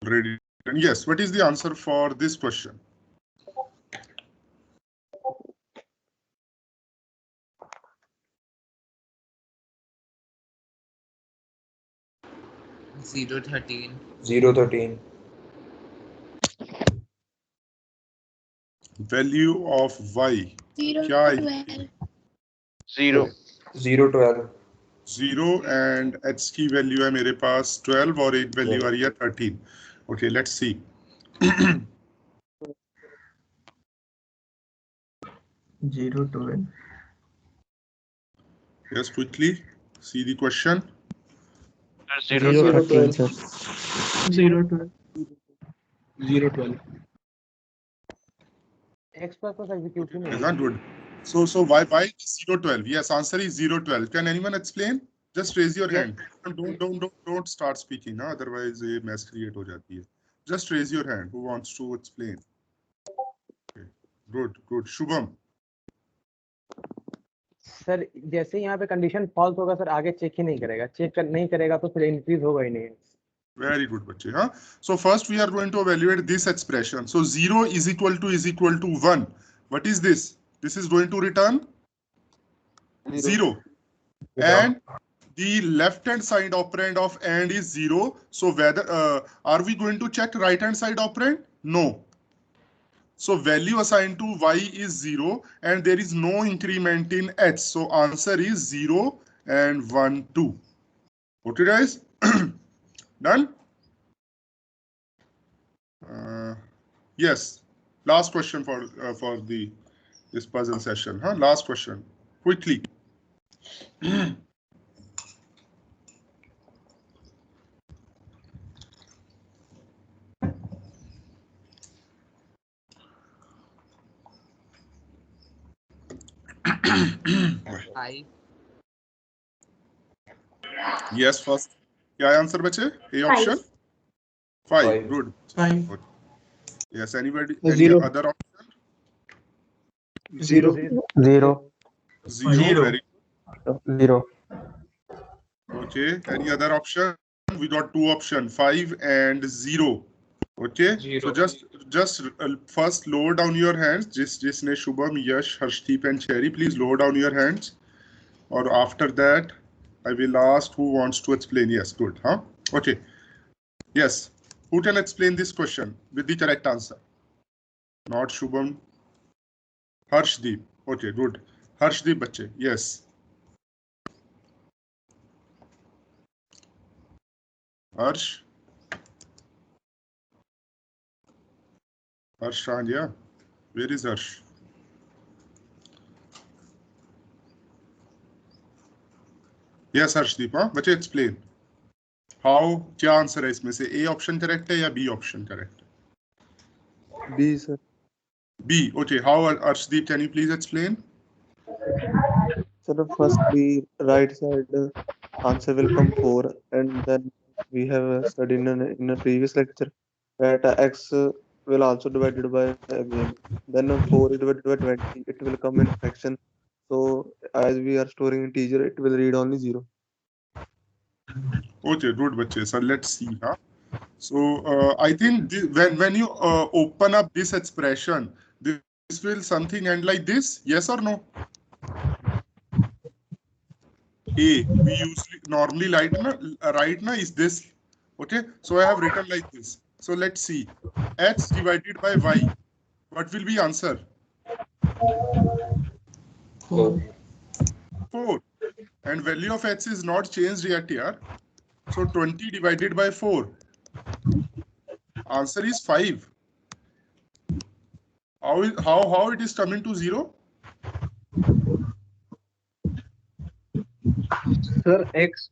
Already done. Yes. What is the answer for this question? Zero 13. 013. Value of y. 0 क्या to है? 12. 0. 012. 0 and h की value है मेरे पास 12 और एक वैल्यू आ रही है 13. Okay, let's see. 012. Yes, quickly see the question. 013, sir. 012. 012. X plus execution. Is not good. So why 012? Yes, answer is 012. Can anyone explain? Just raise your hand. Don't start speaking. Huh? Otherwise, a mess create हो जाती है. Just raise your hand. Who wants to explain? Okay. Good. Shubham. Sir जैसे यहाँ पे condition false होगा sir आगे check ही नहीं करेगा, नहीं करेगा तो फिर इंक्रीज होगा ही नहीं. Very good, बच्चे. Huh? So first we are going to evaluate this expression. So 0 is equal to 1. What is this? This is going to return 0. And the left hand side operand of AND is 0. So whether are we going to check right hand side operand? No. So value assigned to y is 0 and there is no increment in h. So answer is 0 and 1, 2. Okay, guys? Done? Yes. Last question for this puzzle session. Huh? Last question. Quickly. Five. Yes, first. क्या answer बचे? A option? 5. Good. 5. Yes, anybody? Zero. Any other option? 0. 0. 0. Very 0. okay. Any other option? We got 2 options, 5 and 0. Okay. 0. So just first lower down your hands. जिसने शुभम, यश, Harshdeep and Cherry, please lower down your hands. Or after that, I will ask who wants to explain. Yes, good. Huh? Okay. Yes. Who can explain this question with the correct answer? Not Shubham. Harshdeep. Okay, good. Harshdeep bache. Yes. Harsh. Harsh Randya. Where is Harsh? Yes, Harshdeep. Huh? Bache, explain. How? क्या answer है इसमें से? A option correct है या B option correct? B, sir. B. Okay. How, Harshdeep? Can you please explain? So first the right side answer will come 4, and then we have studied in a previous lecture that x will also divided by again. Then 4 is divided by 20. It will come in fraction. So as we are storing integer, it will read only 0. Okay, good, bache. So let's see. Huh? So I think when you open up this expression, this will something end like this. Yes or no? A. We usually normally write na is this. Okay. So I have written like this. So let's see. X divided by y. What will be answer? 4. 4. And value of x is not changed yet here. So 20 divided by 4. Answer is 5. How it is coming to 0? Sir x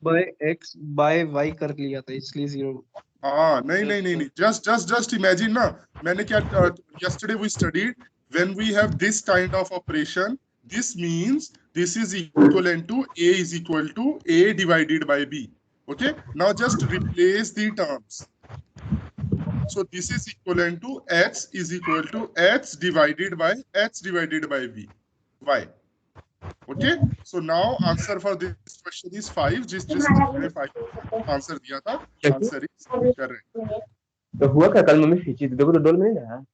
by y कर लिया था इसलिए 0. हाँ नहीं. Just imagine ना. मैंने क्या yesterday we studied when we have this kind of operation. This means this is equivalent to A is equal to A divided by B. Okay. Now just replace the terms. So this is equivalent to X is equal to X divided by B. Why? Okay. So now answer for this question is 5. जिसने 5 answer दिया था, answer is correct. तो हुआ क्या कल mummy खींची थी देखो तो डोल में नहीं रहा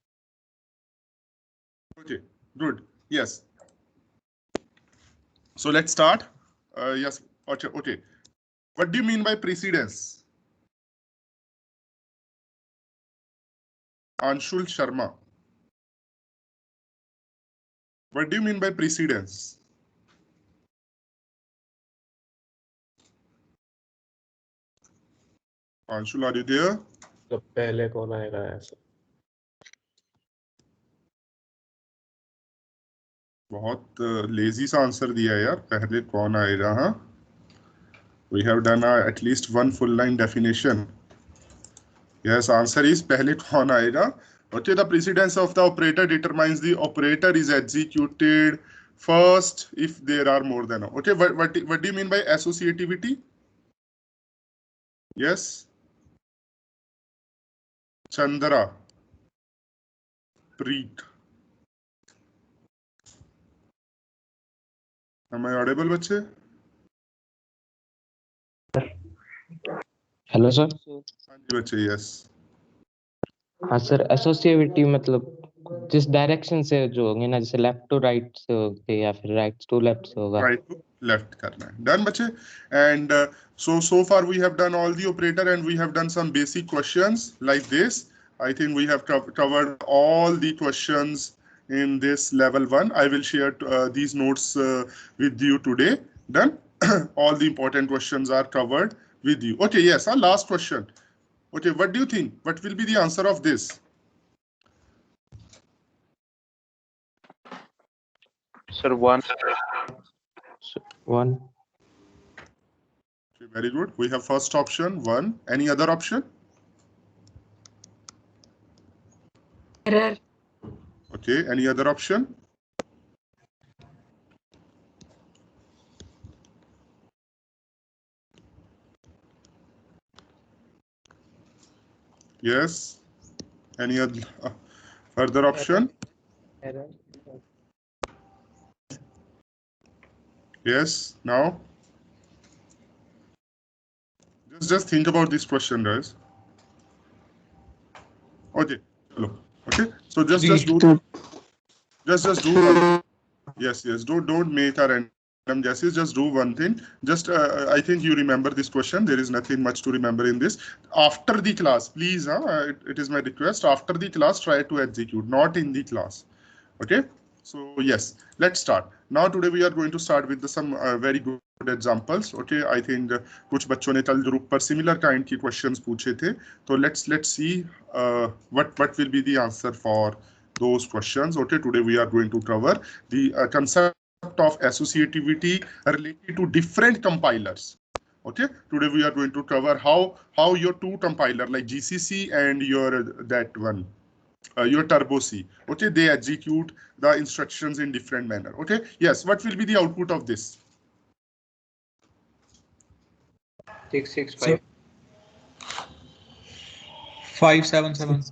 Okay, good. Yes. So let's start. Yes. Okay. Okay. What do you mean by precedence? Anshul Sharma. What do you mean by precedence? Anshul, are you there? तो पहले कौन आएगा ऐसा? बहुत लेजी सा आंसर दिया है यार, पहले कौन आएगा? हाँ, we have done at least one full line definition. Yes, answer is पहले कौन आएगा? Okay, the precedence of the operator determines the operator is executed first if there are more than. Okay, what do you mean by associativity? Yes, Chandra, Preet. Am I audible, बच्चे? Hello sir. हाँ जी बच्चे, yes. हाँ sir, associativity मतलब जिस direction से जो होंगे ना, जैसे लेफ्ट टू राइट से होंगे या फिर राइट टू लेफ्ट से होगा। Right to left करना है. Done बच्चे. And so far we have done all the operator and we have done some basic questions like this. I think we have covered all the questions in this level 1. I will share these notes with you today. Done. All the important questions are covered with you. Okay, yes, our last question. Okay, what do you think? What will be the answer of this? Sir, 1. 1 Okay, very good. We have first option 1. Any other option? Error. Okay, any other option? Yes. Any other further option? Error. Yes. Now, just think about this question, guys. Okay. Hello. Okay. So just do. Just do one. Yes. Don't make a random guesses. Just do one thing. Just I think you remember this question. There is nothing much to remember in this. After the class, please. It is my request. After the class, try to execute. Not in the class. Okay. So yes, let's start. Now today we are going to start with some very good examples. Okay, I think कुछ बच्चों ने कल group पर similar kind की questions पूछे थे. तो let's see what will be the answer for those questions. Okay, today we are going to cover the concept of associativity related to different compilers. Okay, today we are going to cover how your two compiler like GCC and your that one. Your Turbo C, okay, they execute the instructions in different manner. Okay, yes, what will be the output of this? 665. 577.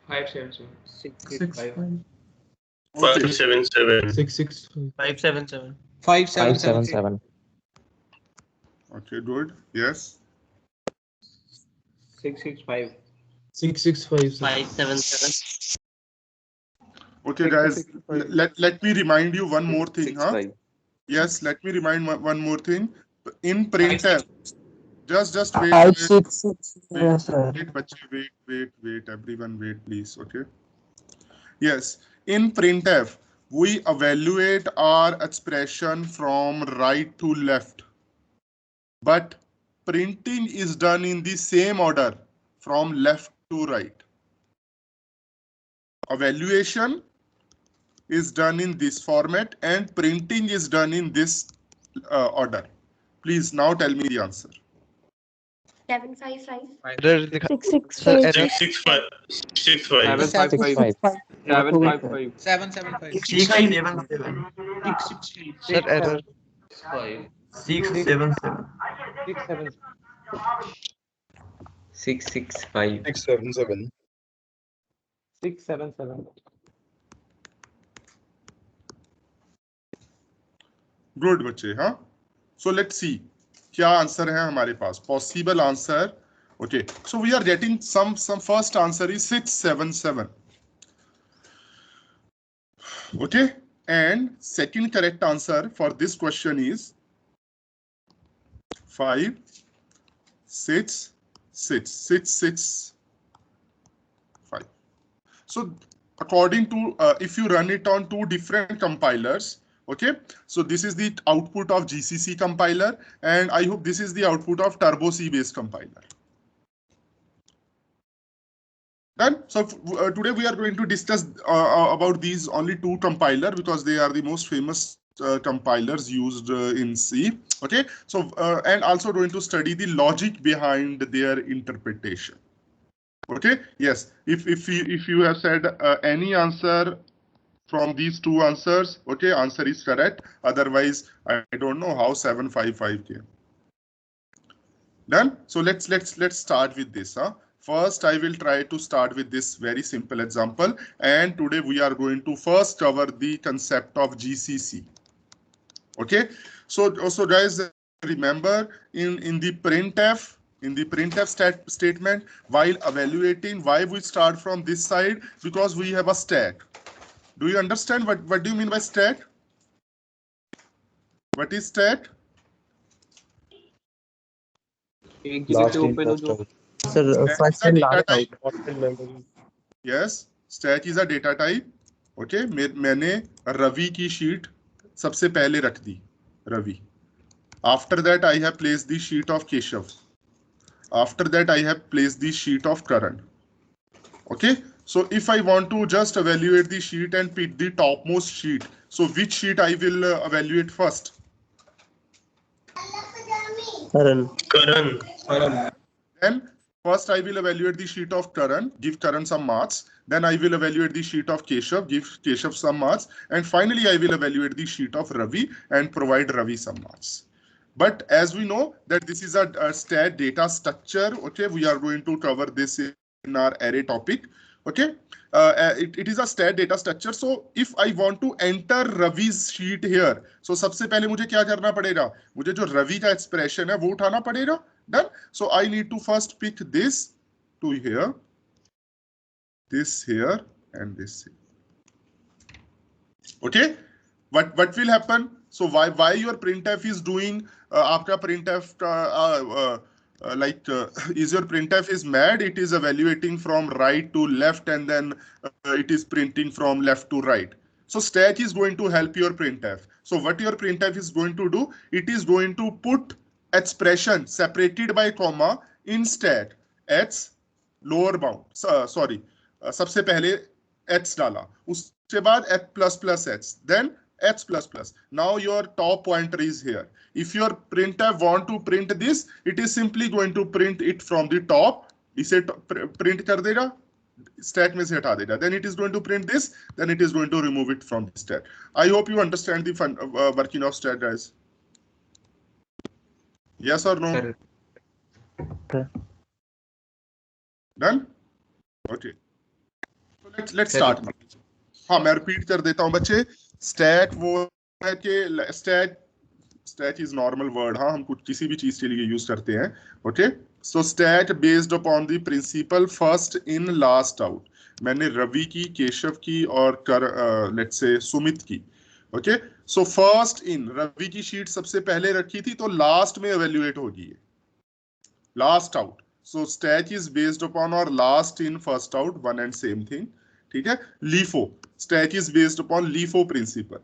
577. 665. 577. 665. 577. 577. 577. Okay, good. Yes. 665. 665. 577. Okay, guys, let me remind you one more thing, huh? Yes, let me remind one more thing. In printf, just wait. 566. Wait, everyone wait, please. Okay. Yes, in printf, we evaluate our expression from right to left, but printing is done in the same order from left to right. Evaluation is done in this format and printing is done in this order. Please now tell me the answer. 755. 665. 665. 755. 755. 775. Sir, error. 677. 665. 677. 677. Good बच्चे, हाँ. So let's see क्या answer है हमारे पास. Possible answer Okay, so we are getting some first answer is 677. Okay, and second correct answer for this question is 5 6 6 6 6 5. So according to if you run it on two different compilers, okay, so this is the output of GCC compiler, and I hope this is the output of Turbo C based compiler. Done. So today we are going to discuss about these only two compiler because they are the most famous compilers used in C. Okay, so and also going to study the logic behind their interpretation. Okay, yes, if you have said any answer from these two answers, okay, answer is correct. Otherwise, I don't know how 755 came. Done. So let's start with this. First, I will try to start with this very simple example. And today we are going to first cover the concept of GCC. Okay. So also guys, remember in the printf statement, while evaluating, why we start from this side? Because we have a stack. Do you understand what do you mean by stack? What is stack? Last in, first out. Sir, first and last out. Yes, stack is a data type. Okay, मैंने रवि की sheet सबसे पहले रख दी, Ravi. After that, I have placed the sheet of Keshav. After that, I have placed the sheet of Karan. Okay, so if I want to just evaluate the sheet and pick the topmost sheet, so which sheet I will evaluate first? Karan. Then first I will evaluate the sheet of Karan, give Karan some marks. Then I will evaluate the sheet of Keshav, give Keshav some marks. And finally, I will evaluate the sheet of Ravi and provide Ravi some marks. But as we know that this is a stat data structure, okay, we are going to cover this in our array topic. Okay, it is a stat data structure. So if I want to enter Ravi's sheet here, so सबसे पहले मुझे क्या करना पड़ेगा? मुझे जो Ravi का expression है वो उठाना पड़ेगा. Done. So I need to first pick this to here, this here, and this here. Okay. What will happen? So why your printf is doing? आपका printf is your printf is mad? It is evaluating from right to left and then it is printing from left to right. So stack is going to help your printf. So what your printf is going to do? It is going to put expression separated by comma in stack x lower bound. Sorry, सबसे पहले x डाला, उसके बाद x plus plus x, then x plus plus. Now your top pointer is here. If your printf want to print this, it is simply going to print it from the top. इसे print कर देगा, stack में से हटा देगा. Then it is going to print this. Then it is going to remove it from the stack. I hope you understand the working of stack, guys. Yes or no? Okay. Done? Okay. So let's start. हाँ, मैं repeat कर देता हूँ बच्चे. Stack वो है कि stack is normal word. हाँ, हम कुछ किसी भी चीज के लिए use करते हैं. Okay. So stack based upon the principle first in last out. मैंने रवि की, केशव की और let's say सुमित की. Okay. So first in, Ravi की sheet सबसे पहले रखी थी तो last में evaluate होगी. Last out. So stack is based upon or last in first out, one and same thing. ठीक है? LIFO. Stack is based upon LIFO principle.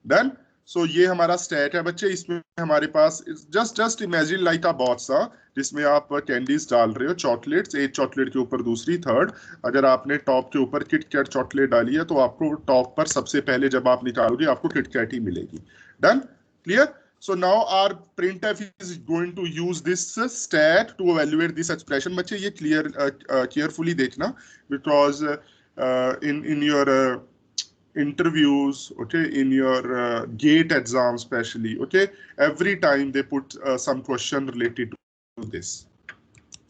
Done? So ये हमारा stack है बच्चे. इसमें हमारे पास just imagine like a box सा जिसमें आप कैंडीज डाल रहे हो, चॉकलेट्स, एक चॉकलेट के ऊपर दूसरी थर्ड. अगर आपने टॉप के ऊपर किटकैट चॉकलेट डाली है तो आपको टॉप पर सबसे पहले जब आप निकालोगे आपको किटकैट ही मिलेगी. Done? Clear? So now our printf is going to use this stack to evaluate this expression. बच्चे ये carefully देखना because in your interviews, okay, in your GATE exam especially, okay, every time they put some question related to this.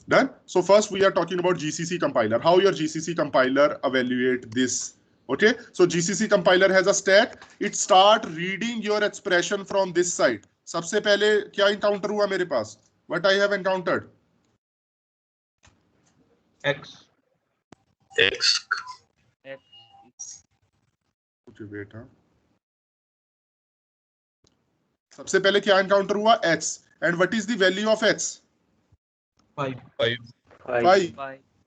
Done? So first we are talking about GCC compiler. How your GCC compiler evaluate this? Okay, so GCC compiler has a stack. It start reading your expression from this side. सबसे पहले क्या encounter हुआ मेरे पास? What I have encountered? X. Okay, wait, हाँ. सबसे पहले क्या encounter हुआ? X. And what is the value of X? 5.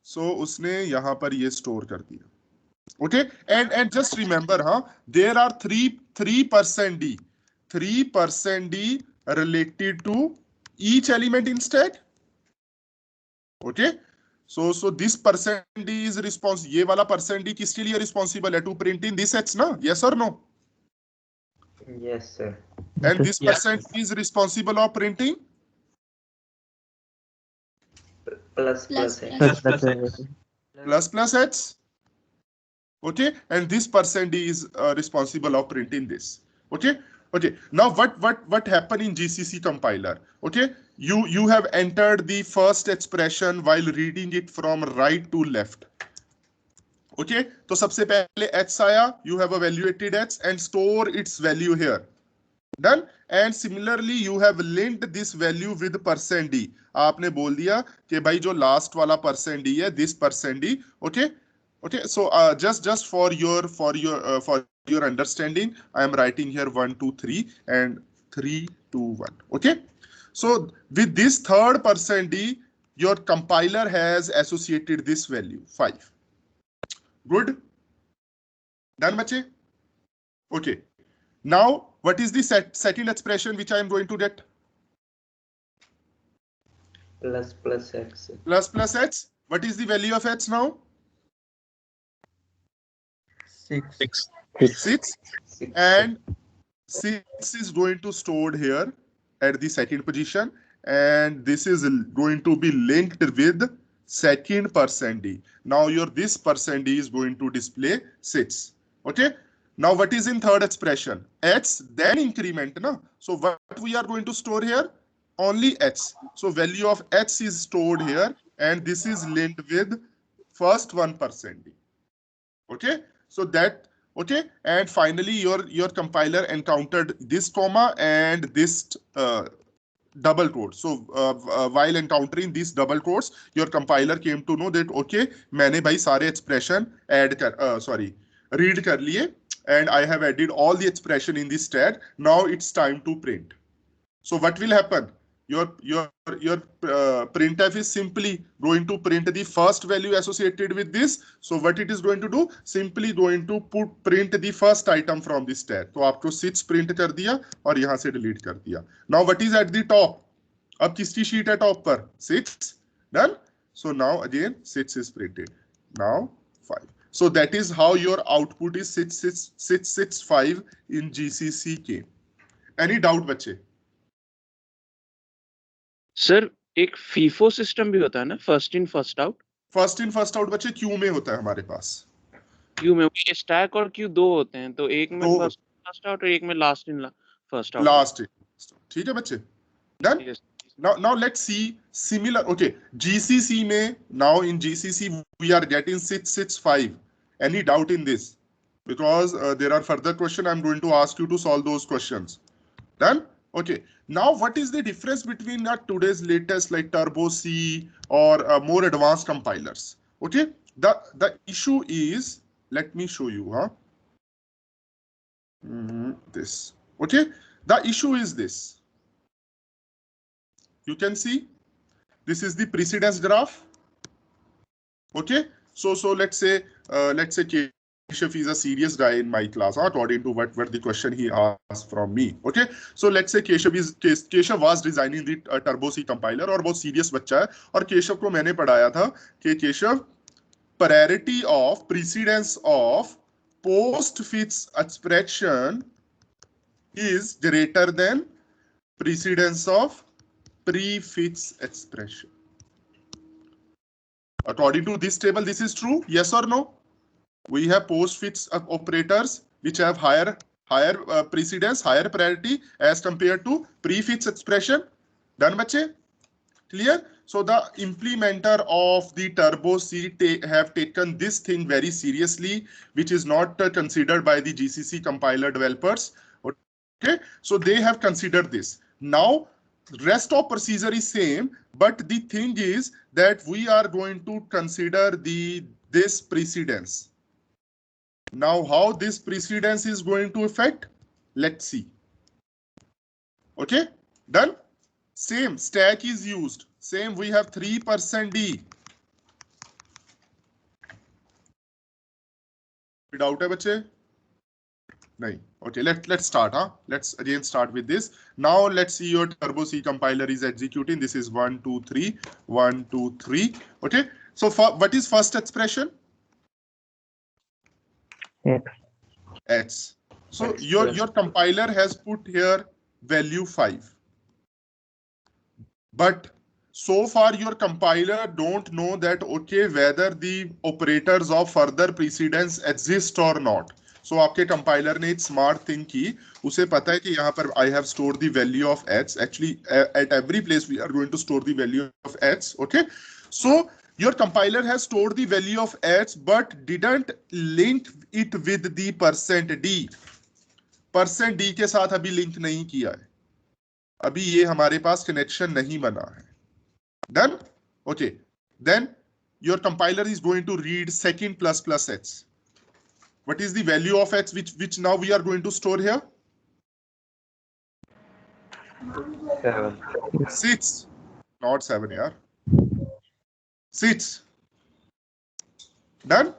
So उसने यहाँ पर ये स्टोर कर दिया. Okay, and just remember, there are 3% D. 3% D related to each element in stack. Okay, so this percent D is responsible. ये वाला percent D किसके लिए responsible है? To print in this H, ना? Yes or no? Yes, sir. And this percent is responsible of printing Plus X. plus H. Okay, and this percent D is responsible of printing this. Okay. Now what happened in GCC compiler? Okay, you have entered the first expression while reading it from right to left. Okay, तो सबसे पहले H आया, you have evaluated H and store its value here. Done. And similarly you have linked this value with percent D. आपने बोल दिया कि भाई जो last वाला percent D है, this percent D. Okay, so just for your understanding, I am writing here 1, 2, 3 and 3, 2, 1. Okay, so with this third percent D, your compiler has associated this value 5. Good. Done, bache? Okay. Now, what is the second expression which I am going to get? Plus X. Plus H. What is the value of H now? 6. And 6 is going to stored here at the second position, and this is going to be linked with second percent D. Now this percent D is going to display 6. Okay. Now what is in third expression? H then increment, na? So what we are going to store here? Only H. So value of H is stored here, and this is linked with first 1% D. Okay. So that, okay, and finally your compiler encountered this comma and this double quote. So while encountering these double quotes, your compiler came to know that okay, मैंने भाई सारे expression read कर लिए, and I have added all the expression in this tag. Now it's time to print. So what will happen? Your printf is simply going to print the first value associated with this. So what it is going to do? Simply going to print the first item from this tag. तो आपको 6 print कर दिया और यहाँ से delete कर दिया. Now what is at the top? अब किसकी sheet है top पर? 6. Done. So now again 6 is printed. Now 5. So that is how your output is 665 in GCC came. Any doubt बच्चे? सर एक फीफो सिस्टम भी होता है ना, first in first out? First in first out बच्चे Q में होता है हमारे पास. क्यू में स्टैक और क्यू दो होते हैं, तो एक में फर्स्ट आउट और एक में last in first out. Last. ठीक है बच्चे. Done. Now let's see similar. Okay, GCC में now in GCC we are getting 665. Any doubt in this? Because there are further questions I'm going to ask you to solve those questions. Done. Okay, now what is the difference between today's latest like Turbo C or more advanced compilers? Okay, the issue is, let me show you, this. Okay, the issue is this. You can see this is the precedence graph. Okay, so let's say Keshav is a serious guy in my class, according to what the question he asked from me. Okay, so let's say Keshav was designing the Turbo C compiler और बहुत serious बच्चा है, और केशव को मैंने पढ़ाया था कि Keshav priority of precedence of postfix expression is greater than precedence of prefix expression. According to this table, this is true. Yes or no? We have postfix operators which have higher precedence, higher priority as compared to prefix expression. Done, bache? Clear? So the implementer of the Turbo C have taken this thing very seriously, which is not considered by the GCC compiler developers. Okay, so they have considered this. Now rest of procedure is same, but the thing is that we are going to consider this precedence. Now, how this precedence is going to affect? Let's see. Okay, done. Same stack is used. Same, we have 3% D. Without a bache? No. Okay, let's start. Let's again start with this. Now let's see your Turbo C compiler is executing. This is 1, 2, 3, 1, 2, 3. Okay. So what is first expression? X. So your compiler has put here value 5. But so far your compiler don't know that okay whether the operators of further precedence exist or not. So आपके compiler ने एक smart thing की, उसे पता है कि यहाँ पर I have stored the value of x. Actually, at every place we are going to store the value of x. Okay, so your compiler has stored the value of x, but didn't link it with the %d. %d के साथ अभी link नहीं किया है. अभी ये हमारे पास connection नहीं बना है. Done? Okay. Then your compiler is going to read second plus x. What is the value of x which now we are going to store here? 7. 6. Not 7 yaar. 6. Done?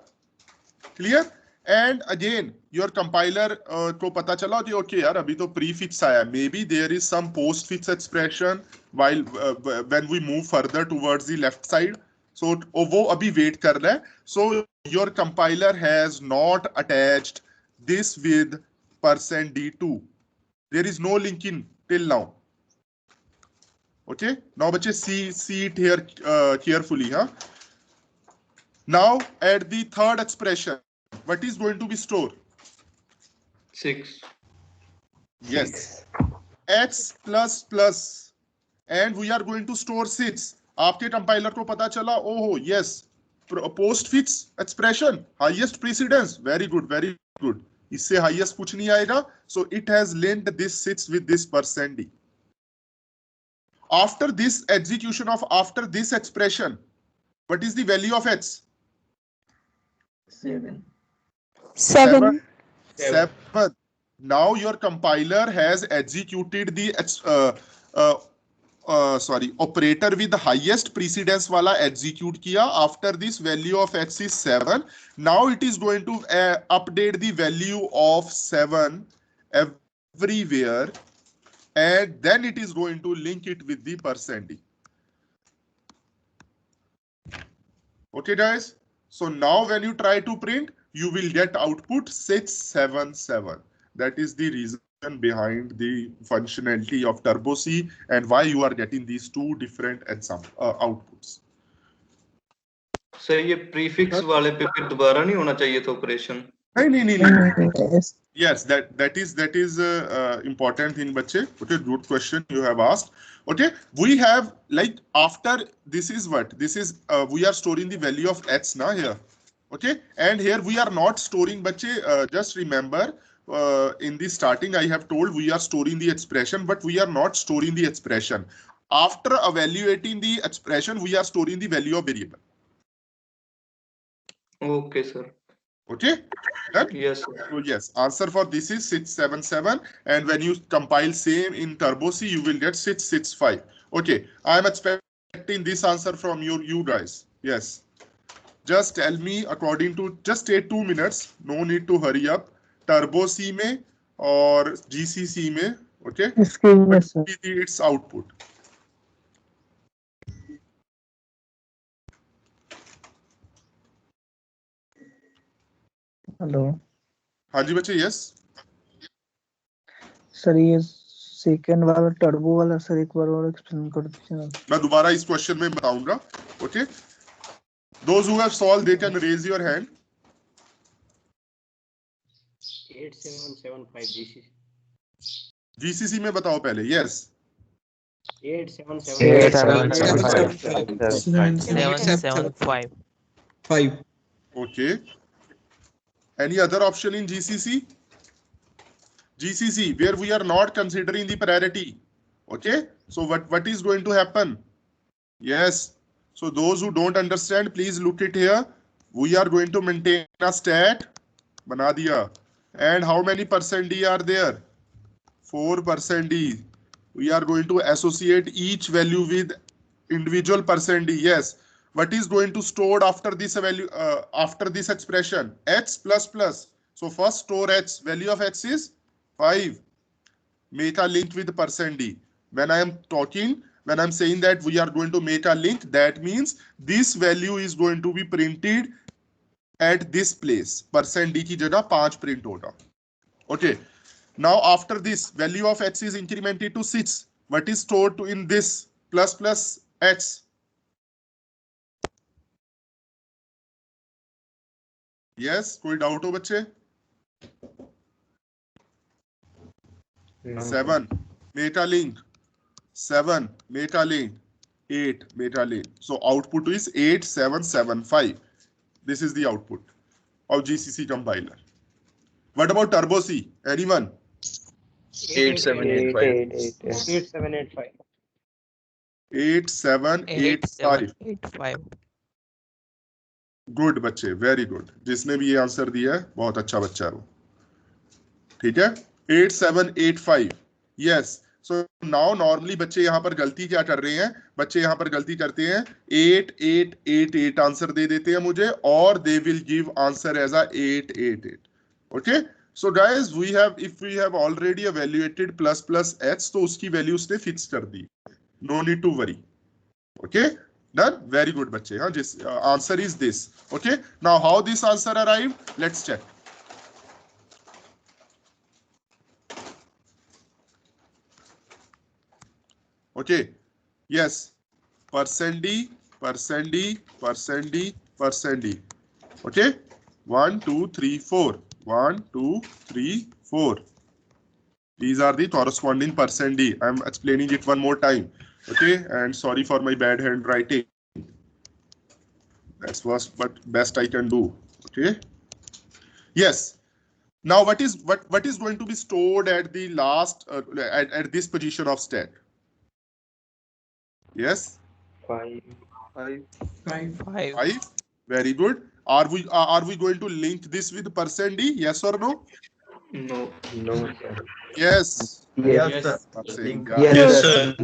Clear? And again your compiler को पता चला कि okay यार अभी तो prefix आया. Maybe there is some postfix expression while when we move further towards the left side. So वो अभी wait कर रहा है. So your compiler has not attached this with %d2. There is no linking till now. Okay. Now बच्चे see it here carefully. Now at the third expression, what is going to be stored? 6. Yes. X plus and we are going to store 6. आपके compiler को पता चला, oh yes, postfix expression, highest precedence. Very good, very good. इससे highest कुछ नहीं आएगा. So it has linked this 6 with this %d. After this execution of after this expression, what is the value of x? 7. 7. Now your compiler has executed the operator with the highest precedence wala execute kiya. After this value of x is 7. Now it is going to update the value of 7 everywhere, and then it is going to link it with the %d. Okay guys, so now when you try to print, you will get output 677. That is the reason behind the functionality of Turbo C and why you are getting these two different outputs. Sir ये prefix वाले पे फिर दोबारा नहीं होना चाहिए था operation? नहीं. Yes, that is important thing, बच्चे. Okay, good question you have asked. Okay, we have like after this is what this is we are storing the value of x now here. Okay, and here we are not storing, बच्चे. Just remember in the starting I have told we are storing the expression, but we are not storing the expression. After evaluating the expression, we are storing the value of variable. Okay, sir. Okay. Yes, sir. So yes, answer for this is 677, and when you compile same in Turbo C, you will get 665. Okay, I am expecting this answer from you guys. Yes. Just tell me according to, just take 2 minutes. No need to hurry up. Turbo C में और GCC में, okay? What will be its output? Hello. हाँ जी बच्चे, yes. Sir ये second वाला turbo वाला sir एक बार और एक्सप्लेन कर दीजिए. मैं दोबारा इस क्वेश्चन में बताऊंगा. Okay. Those who have solved, they can raise your hand. 8775 GCC. GCC में बताओ पहले. Yes. 775. Okay. Any other option in GCC? GCC where we are not considering the priority. Okay, so what is going to happen? Yes, so those who don't understand, please look it here. We are going to maintain a stat, bana diya, and how many percent D are there? 4% D. We are going to associate each value with individual percent D. Yes, what is going to stored after this value, after this expression? H plus plus. So first store H, value of H is 5. Make a link with percent D. When I am saying that we are going to make a link, that means this value is going to be printed at this place. Percent D की जगह 5 print होगा. Okay. Now after this, value of H is incremented to 6. What is stored in this plus plus H? Yes, कोई doubt हो बच्चे? 7 meta link, 7 meta link, 8 meta link. So output is 8775. This is the output of GCC compiler. What about Turbo C? Anyone? 8785. 8785. 8785. Good बच्चे, very good. जिसने भी ये answer दिया है बहुत अच्छा बच्चा है वो. ठीक है, 8785. यस. सो नाउ नॉर्मली बच्चे यहाँ पर गलती क्या कर रहे हैं? बच्चे यहाँ पर गलती करते हैं 8888 आंसर दे देते हैं मुझे, और they will give answer as a 888. Okay, so guys we have, if we have already evaluated plus plus H, तो उसकी वैल्यू उसने फिक्स कर दी. No need to worry. Okay, done. Very good बच्चे. हाँ, जिस answer is this. Okay, now how this answer arrive, let's check. Okay, yes, percent D, percent D, percent D, percent D. Okay, 1 2 3 4, 1 2 3 4. These are the corresponding percent D. I am explaining it one more time. Okay, and sorry for my bad handwriting. That's what best I can do. Okay, yes. Now what is going to be stored at the last at this position of stat? Yes, 5. Very good. Are we going to link this with percent D? Yes or no? No. No, sir. Yes. Yes, sir. Yes, sir.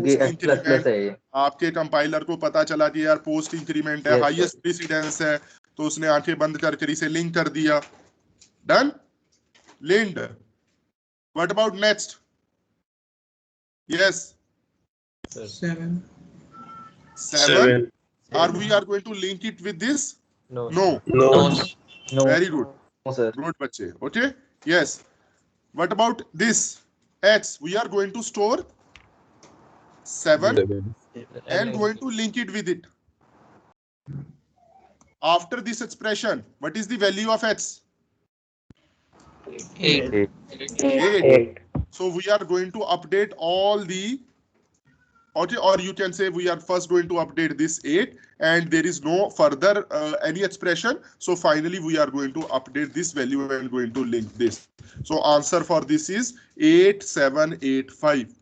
आपके compiler को पता चला कि यार post increment है, highest precedence है, तो उसने आंखें बंद करके इसे लिंक कर दिया. Done, linked. What about next? Yes, 7. Are going to link it with this? No. No. Very good. No, sir. Good बच्चे. Okay. Yes. What about this? X. We are going to store 7 and going to link it with it. After this expression, what is the value of X? 8. So we are going to update all the, okay, or you can say we are first going to update this 8, and there is no further any expression. So finally we are going to update this value and going to link this. So answer for this is 8785.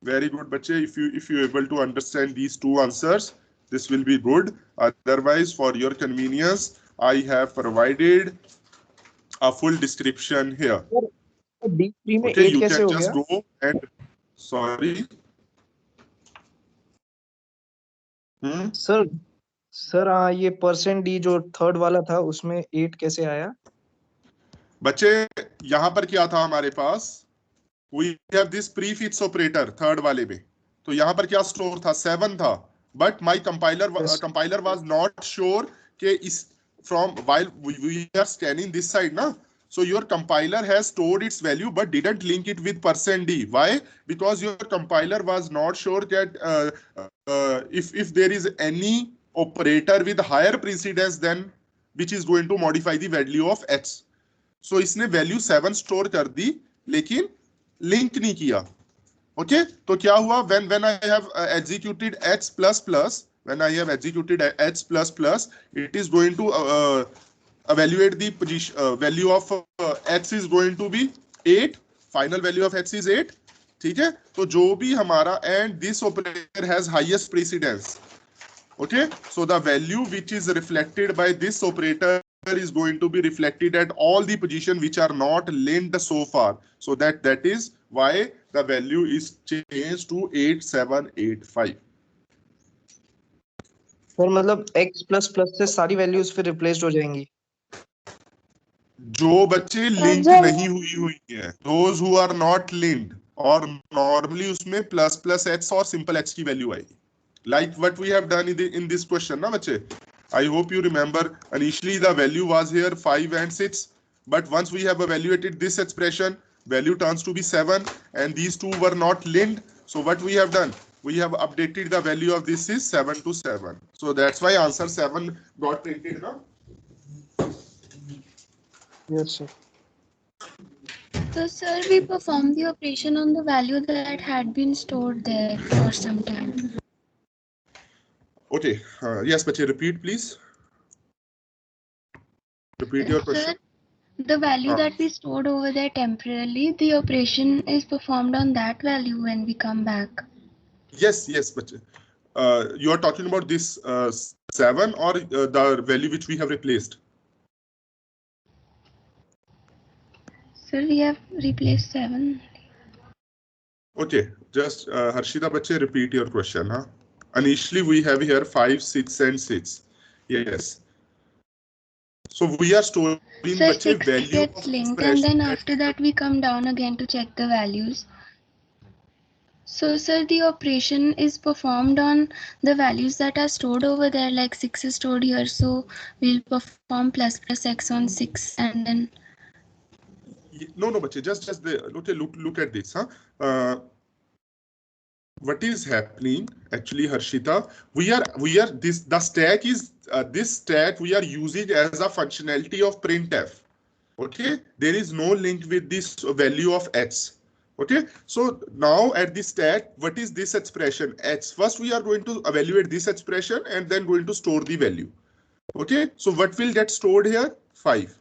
Very good, bache. If you able to understand these two answers, this will be good. Otherwise, for your convenience, I have provided a full description here. D3 में Okay, 8 you कैसे can हो just गया? go and sorry. Sir ये percent D जो third वाला था उसमें 8 कैसे आया? बच्चे यहाँ पर क्या था हमारे पास? We have this prefix operator third वाले में. तो यहाँ पर क्या स्टोर था? 7 था. But my compiler was not sure कि इस from while we are scanning this side ना. So your compiler has stored its value but didn't link it with percent D. Why? Because your compiler was not sure that if there is any operator with higher precedence than which is going to modify the value of X. So इसने value 7 store कर दी लेकिन link नहीं किया. Okay? तो क्या हुआ? When I have executed X plus plus, when I have executed X plus plus, it is going to evaluate the position value of X is going to be 8. Final value of X is 8. ठीक है, तो जो भी हमारा and this operator has highest precedence. Okay, so the value which is reflected by this operator is going to be reflected at all the position which are not linked so far. So that is why the value is changed to 8785. Sir मतलब x plus plus से सारी values फिर replaced हो जाएंगी. जो बच्चे link नहीं हुई है, those who are not linked, और normally उसमें प्लस प्लस x और सिंपल x की वैल्यू आएगी. Like what we have done in this question, na bache? I hope you remember. Initially, the value was here 5 and 6, but once we have evaluated this expression, value turns to be 7, and these two were not linked. So what we have done? We have updated the value of this is 7 to 7. So that's why answer 7 got printed, no? Yes, sir. So, sir, we performed the operation on the value that had been stored there for some time. Okay. Yes, bache, repeat, please. Repeat your question. Sir, the value that we stored over there temporarily, the operation is performed on that value when we come back. Yes, bache. You are talking about this 7 or the value which we have replaced? Sir, we have replaced 7. Okay, just Harshita bache, repeat your question, huh? Initially we have here 5, 6 and 6. Yes. So we are storing Sir, bache 6 value gets linked and then after that we come down again to check the values. So, sir, the operation is performed on the values that are stored over there, like 6 is stored here, so we'll perform plus x on 6 and then... No, bache, just look at this, huh? What is happening actually, Harshita? We are this, the stack is this stack we are using as a functionality of printf. Okay, there is no link with this value of x. Okay, so now at the stack, what is this expression x? First we are going to evaluate this expression and then going to store the value. Okay, so what will get stored here? 5.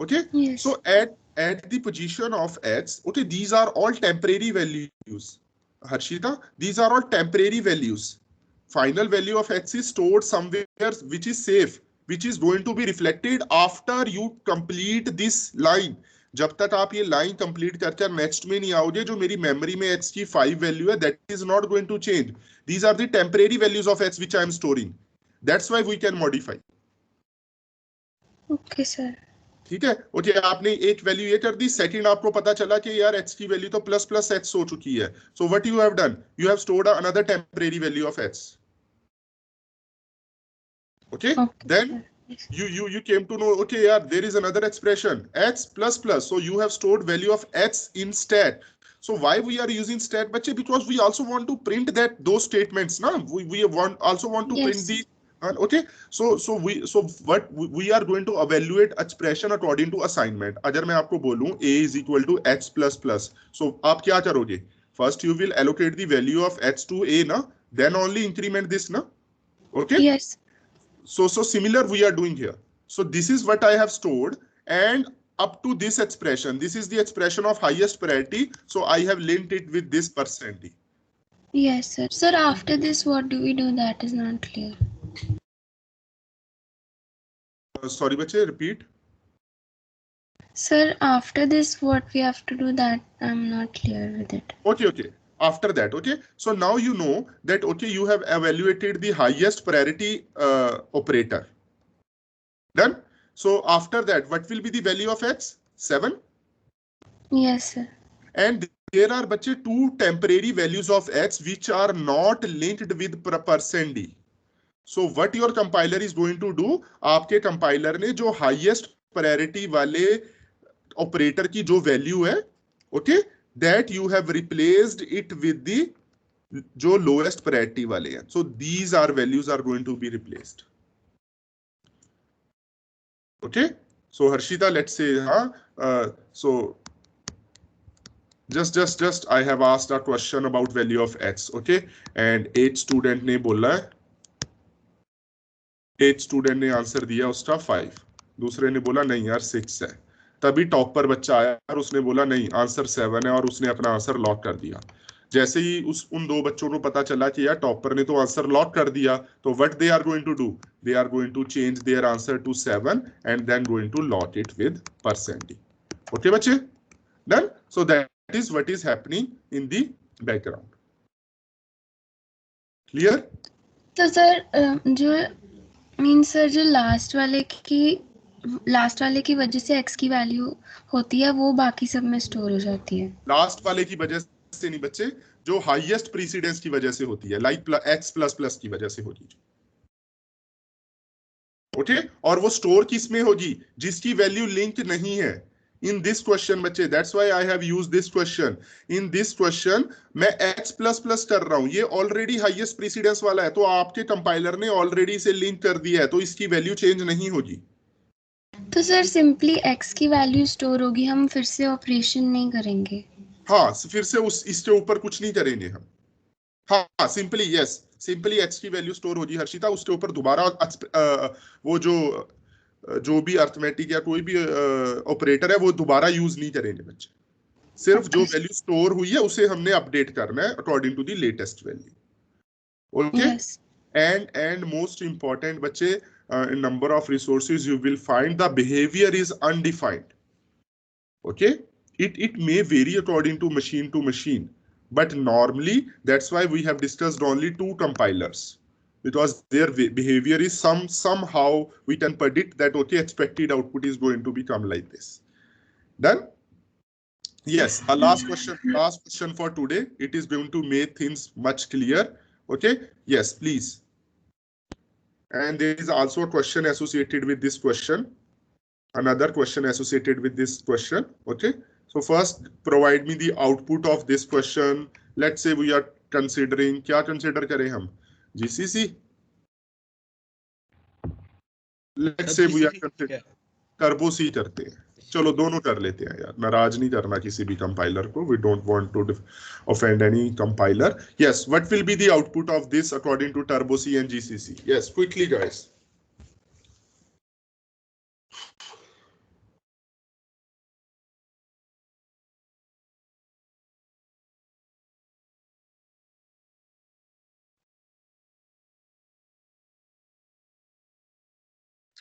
Okay, yes. So at the position of x, okay, these are all temporary values. Harshita, these are all temporary values. Final value of x is stored somewhere which is safe, which is going to be reflected after you complete this line. जब तक आप ये line complete करके next में नहीं आओगे, जो मेरी memory में x की 5 value है, that is not going to change. These are the temporary values of x which I am storing. That's why we can modify. Okay, sir. ठीक है, ओके, आपने एक वैल्यू ये कर दी, सेकंड आपको पता चला कि यार x की वैल्यू तो प्लस प्लस x हो चुकी है. So what you have done, you have stored another temporary value of x. Okay, then you came to know, okay, yeah, there is another expression x plus plus, so you have stored value of x in stat. So why we are using stat, bache? Because we also want to print that those statements, na? We also want to print the okay, so what we are going to evaluate expression according to assignment. अगर मैं आपको बोलूं a is equal to x plus plus, so आप क्या करोगे? First you will allocate the value of x to a, na? Then only increment this, na? Okay. Yes. So similar we are doing here. So this is what I have stored, and up to this expression, this is the expression of highest priority. So I have linked it with this %d. Yes, sir. Sir, after this, what do we do? That is not clear. Sorry, bache, repeat. Sir, after this, what we have to do, that I'm not clear with it. Okay. After that, okay. So now you know that, okay, you have evaluated the highest priority operator. Done. So after that, what will be the value of x? 7. Yes, sir. And there are, bache, 2 temporary values of x which are not linked with %d. So what your compiler is going to do, आपके compiler ने जो highest priority वाले operator की जो value है, okay, that you have replaced it with the जो lowest priority वाले हैं. So these are values are going to be replaced. Okay, so Harshita, let's say, so just I have asked a question about value of x, okay, and 8 student ने बोला है, 8 student ने answer दिया उसका 5, दूसरे ने बोला नहीं यार 6 है. तभी टॉप पर बच्चा आया और उसने बोला नहीं आंसर 7 है और उसने अपना आंसर लॉक कर दिया। जैसे ही उन दो बच्चों को पता चला कि यार टॉपर ने तो आंसर लॉक कर दिया, तो what they are going to do, they are going to change their answer to 7 and then going to lock it with %D। Okay बच्चे, done. So that is what is happening in the background. Clear? तो sir जो mean sir जो last वाले की वजह से x की value होती है वो बाकी सब में स्टोर हो जाती है। लास्ट वाले की वजह से नहीं बच्चे, जो हाईएस्ट प्रीसीडेंस की वजह से होती है, लाइक x++ की वजह से होगी। ओके, और वो स्टोर किस में होगी, जिसकी वैल्यू लिंक नहीं है। इन दिस क्वेश्चन बच्चे, that's why I have used this question. In this question मैं x++ कर रहा हूं, ये ऑलरेडी हाईएस्ट प्रीसीडेंस वाला है, तो आपके कंपाइलर ने ऑलरेडी इसे लिंक कर दिया है, तो इसकी वैल्यू चेंज नहीं होगी। तो सर सिंपली x की वैल्यू स्टोर होगी, हम फिर से ऑपरेशन नहीं करेंगे। हाँ, फिर से इसके ऊपर कुछ नहीं करेंगे हम। हाँ, सिंपली यस, सिंपली x की वैल्यू स्टोर होगी हर्षिता, उसके ऊपर दोबारा वो जो भी अर्थमेटिक या कोई भी ऑपरेटर है वो दोबारा यूज नहीं करेंगे बच्चे। सिर्फ जो वैल्यू स्टोर हुई है उसे हमने अपडेट करना है according to the latest value. Okay, and most important बच्चे, number of resources you will find the behavior is undefined. Okay, it may vary according to machine, but normally that's why we have discussed only 2 compilers, because their behavior is somehow we can predict that okay, expected output is going to become like this. Done? Yes, a last question for today. It is going to make things much clear. Okay, yes, please. And there is also a question associated with this question, another question associated with this question. Okay, so first provide me the output of this question. Let's say we are considering, क्या consider करें हम, GCC? Let's say we are considering Turbo C करते हैं। चलो दोनों कर लेते हैं यार, नाराज नहीं करना किसी भी कंपाइलर को, we don't want to offend any compiler. Yes, what will be the output of this according to Turbo C and GCC? Yes, quickly guys.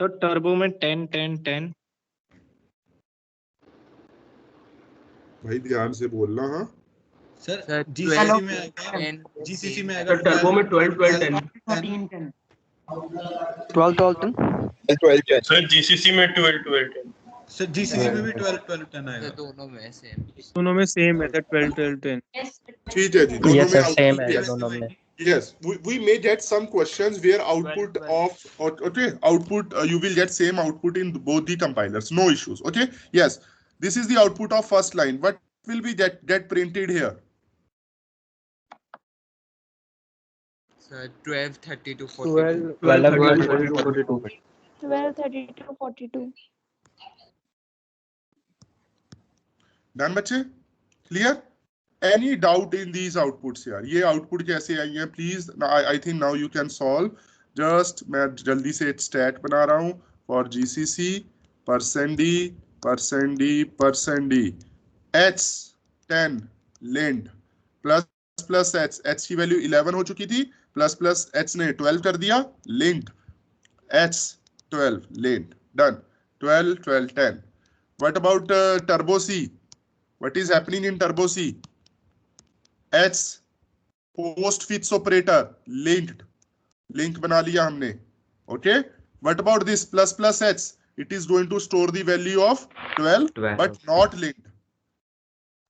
Sir turbo में 10 10 10। भाई ध्यान से बोलना। हाँ सर जीसीसी में आएगा, जीसीसी में आएगा टर्बो में 12 12 10 13 10 12 12 10 सर जीसीसी में 12 12 10 सर जीसीसी में भी 12 12 10 आएगा। दोनों में सेम है सर 12 12 10। ठीक है जी, दोनों Yes, में sir, same है output, दोनों में। yes, we may get some questions where output of output you will get same output in both the compilers, no issues. Okay, yes, this is the output of first line. What will be get printed here? Sir 12 30 to 12 42 12 30 to 42 12 30 to 42। Done बच्चे, clear? Any doubt in these outputs यार, ये output कैसे आई है please? I think now you can solve. Just मैं जल्दी से एक stat बना रहा हूँ for GCC %D h10 length plus h की वैल्यू 11 हो चुकी थी, प्लस h ने 12 कर दिया, link h12 length done. 12 12 10। What about Turbo C? What is happening in Turbo C? H postfix operator linked, link बना लिया हमने। Okay, what about this plus h? It is going to store the value of 12 but not linked.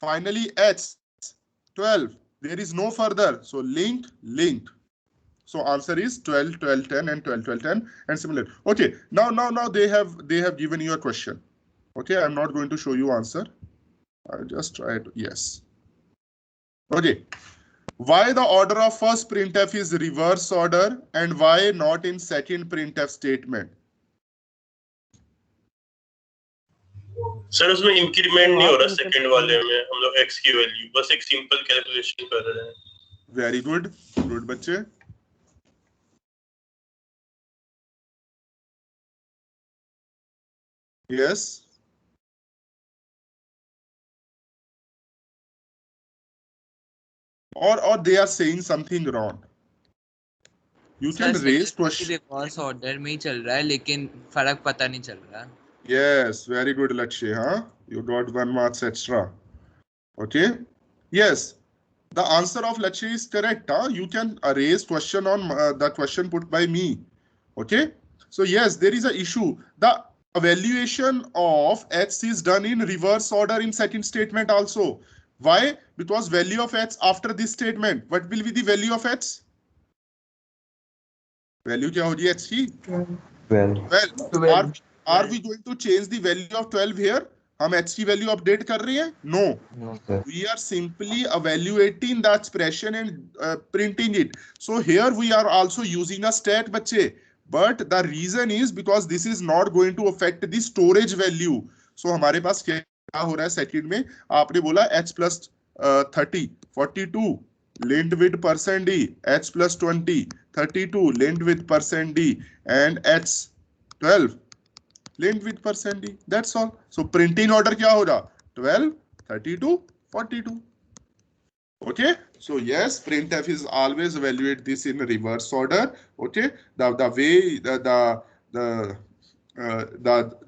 Finally h 12, there is no further, so linked. So answer is 12 12 10 and 12 12 10 and similar. Okay, now they have given you a question. Okay, I'm not going to show you answer, I just try to, yes. Okay, why the order of first printf is reverse order and why not in second printf statement? Sir उसमें increment नहीं हो रहा second वाले में, हम लोग x की value बस एक सिंपल कैलकुलेशन कर रहे हैं। वेरी गुड बच्चे। Yes, or they are saying something wrong. You can raise question. Reverse order में ही चल रहा है लेकिन फर्क पता नहीं चल रहा. Yes, very good, Lakshya. Huh? You got 1 marks extra. Okay. Yes, the answer of Lakshya is correct. Huh? You can raise question on the question put by me. Okay. So yes, there is a issue. The evaluation of x is done in reverse order in second statement also. Why? Because value of x after this statement. What will be the value of x? Value क्या होगी x की? 12. Are we going to change the value of 12 here? हम x की value update कर रहे हैं? No. No, sir. We are simply evaluating the expression and printing it. So here we are also using a stat, बच्चे. But the reason is because this is not going to affect the storage value. So हमारे पास क्या हो रहा है second में? आपने बोला h plus 30, 42 linked with percent d, h plus 20, 32 linked with percent d, and h 12 linked with percent d. That's all. So printing order क्या हो रहा? 12, 32, 42. Okay, so yes, printf is always evaluate this in reverse order. Okay, the way the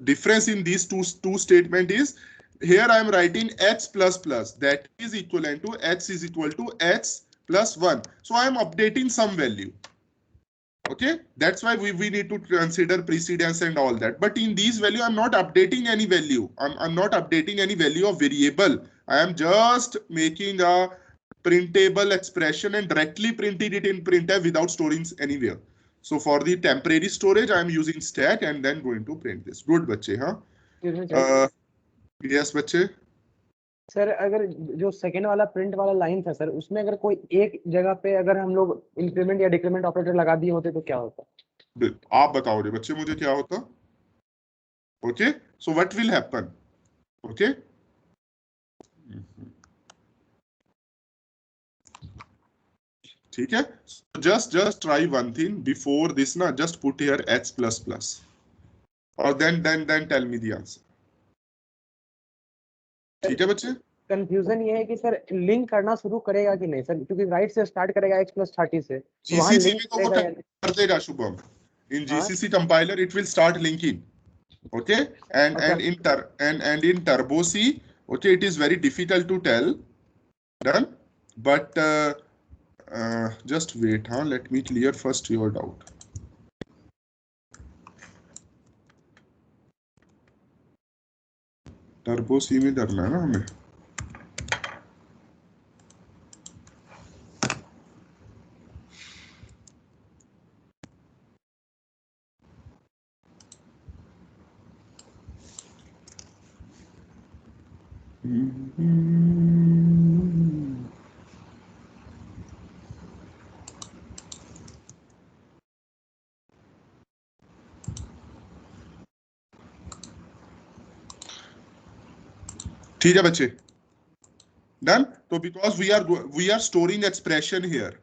difference in these two statement is here I am writing h plus plus, that is equivalent to h is equal to h plus 1. So I am updating some value. Okay, that's why we need to consider precedence and all that. But in these value, I'm not updating any value. I'm not updating any value of variable. I am just making a printable expression and directly printing it in printf without storing anywhere. So for the temporary storage, I am using stat and then going to print this. Good, बच्चे, हाँ? Yes, बच्चे. Sir अगर जो second वाला print वाला line था sir, उसमें अगर कोई एक जगह पे अगर हम लोग इंक्रीमेंट या डिक्रीमेंट ऑपरेटर लगा दिए होते तो क्या होता? आप बताओ रे बच्चे मुझे क्या होता? Okay, so what will happen? Okay. ठीक है? Just try one thing before this ना, just put here h plus plus, और then tell me the answer. ठीक है बच्चे? कंफ्यूजन ये है कि सर लिंक करना शुरू करेगा कि नहीं सर, क्योंकि राइट से स्टार्ट करेगा x plus 30 से. GCC में तो वो कर देगा Shubham. In GCC compiler it will start linking. Okay, and in Turbo C, okay, it is very difficult to tell. Done, but just wait, huh? Let me clear first your doubt. Turbo C में डरना है ना हमें. ठीक है बच्चे, done. तो because we are storing expression here.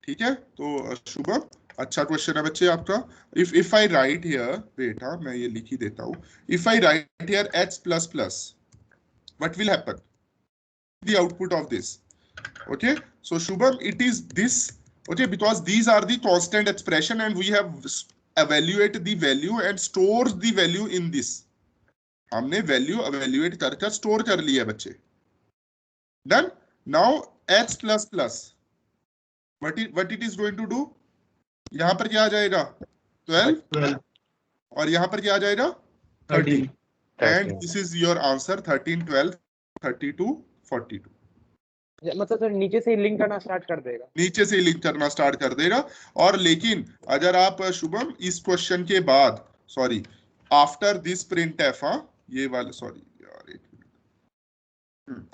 ठीक है, तो शुभम अच्छा क्वेश्चन है बच्चे आपका. If I write here, wait, हाँ मैं ये लिख ही देता हूँ. If I write here h plus plus, what will happen? The output of this. Okay, so Shubham, it is this. Okay, because these are the constant expression and we have evaluate the value and stores the value in this. हमने value evaluate कर store कर लिया बच्चे. Done. Now h plus plus, what it is going to do? यहाँ पर क्या आ जाएगा? 12 और यहाँ पर क्या आ जाएगा? 30. And this is your answer. 13, 12, 32, 42. मतलब सर नीचे से ही लिंक करना स्टार्ट कर देगा. नीचे से ही लिंक करना स्टार्ट कर देगा. और लेकिन अगर आप शुभम इस क्वेश्चन के बाद, सॉरी, आफ्टर दिस printf, हाँ ये वाला, सॉरी यार एक मिनट,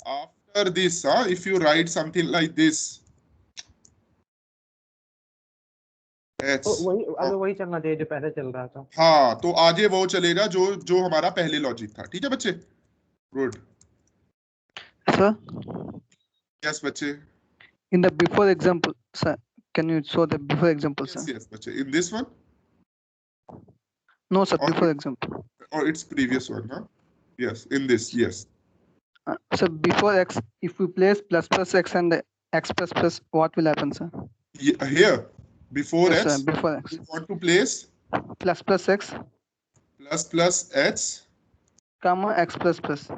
आफ्टर दिस, हाँ, if you right something like this, तो वही चलना चाहिए जो पहले चल रहा था. हाँ, तो आगे वो चलेगा जो हमारा पहले लॉजिक था. ठीक है बच्चे? गुड. Sir? Yes, बच्चे. In the before example, sir, can you show the before example, sir? Yes, बच्चे. In this one? No, sir, before example. Or it's previous one, huh? Yes, in this, yes. So before x, if we place plus plus x and x plus plus, what will happen, sir? Here, before Yes, x, sir, before x. we want to place Plus plus x, plus x, comma x plus plus.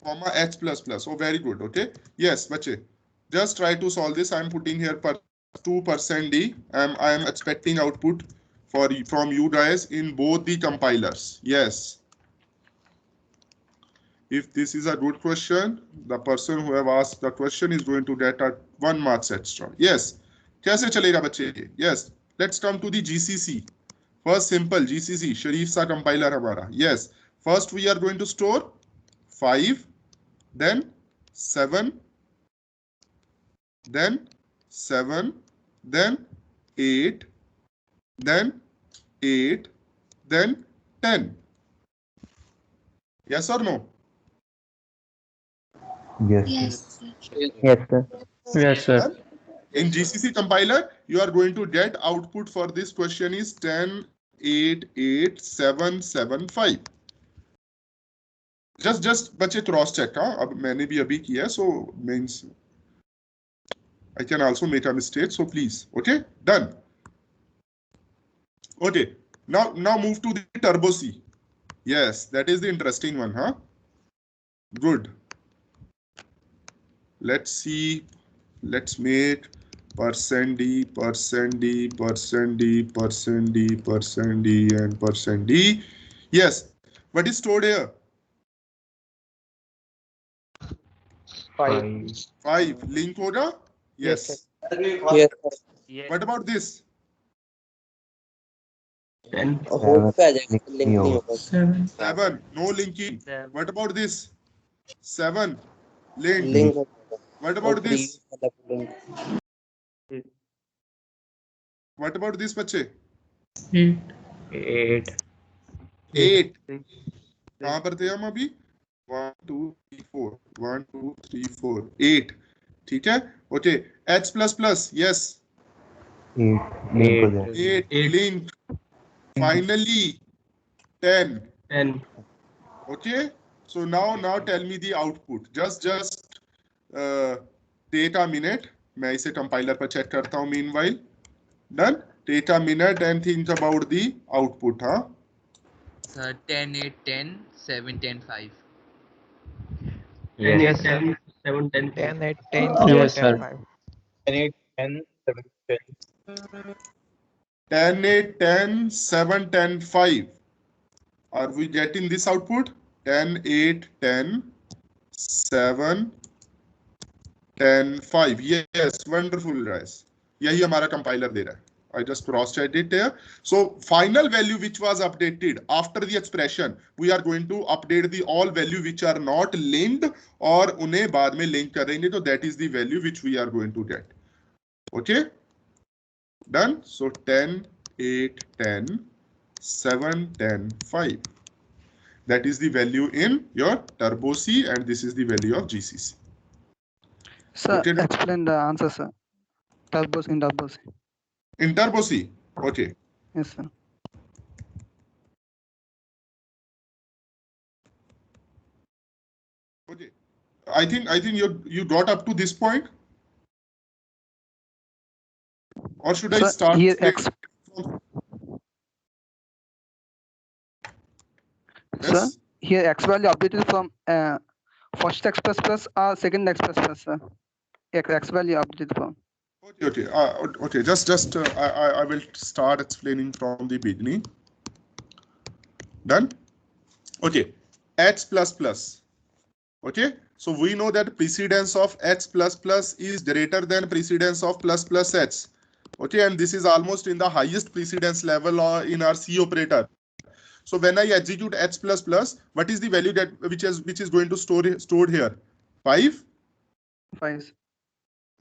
comma h plus plus. Oh, very good. Okay. Yes, bache. Just try to solve this. I'm putting here per 2% d. I am expecting output from you guys in both the compilers. Yes. If this is a good question, the person who have asked the question is going to get a 1 marks extra. Yes. कैसे चलेगा बच्चे? Yes. Let's come to the GCC. First simple GCC. Sharif sa compiler हमारा. Yes. First we are going to store 5, then 7, then 7, then 8, then 8, then 10. Yes or no? Yes. Yes. Yes, sir. Yes, sir. In GCC compiler, you are going to get output for this question is 10, 8, 8, 7, 7, 5. Just बच्चे cross check हाँ अब मैंने भी अभी किया so means I can also make a mistake so please okay done. Okay now move to the turbo C. Yes, that is the interesting one, huh? Good. Let's see. Let's make %d, %d, %d, %d, %d, and %d. Yes. What is stored here? 5. 5. Link hoga? Yes. Yes. What about this? 7. 7. No linking. What about this? 7. Link. What about this? What about this, बच्चे? 8. 8. कहाँ पर थे हम अभी? 1, 2, 3, 4. 1, 2, 3, 4. 8. ठीक है? Okay. H plus plus. Yes. 8. Link. Finally. 10. Okay. So now tell me the output. Just take a minute. मैं इसे compiler पर check करता हूँ meanwhile. Done. Take a minute and think about the output, huh? Sir, 10, 8, 10, 7, 10, 5. Yes, 10, 7, 10, 10, 8, 10, Yes, 7, sir. 5. 10, 8, 10, 7, 10. 10, 8, 10, 7, 10, 5. Are we getting this output? 10, 8, 10, 7, 10, 5. Yes, wonderful, guys. यही हमारा compiler दे रहा है. I just cross-checked it here. So final value which was updated after the expression, we are going to update the all value which are not linked और उन्हें बाद में link करेंगे तो that is the value which we are going to get. Okay? Done? So 10, 8, 10, 7, 10, 5. That is the value in your Turbo C and this is the value of GCC. Sir, Okay. explain the answer, sir. Turbo C in Turbo C. In Turbo C. Okay. Yes, sir. Okay. I think you got up to this point. Or should I Sir, start? here X. Yes. Sir, here X value updated from first X plus plus or second X plus plus, sir. X value updated from. Okay. Okay. Just I will start explaining from the beginning. Done. Okay. H plus plus. Okay. So we know that precedence of H plus plus is greater than precedence of plus plus H. Okay, and this is almost in the highest precedence level in our C operator. So when I execute H plus plus, what is the value that which is going to stored here? 5. 5.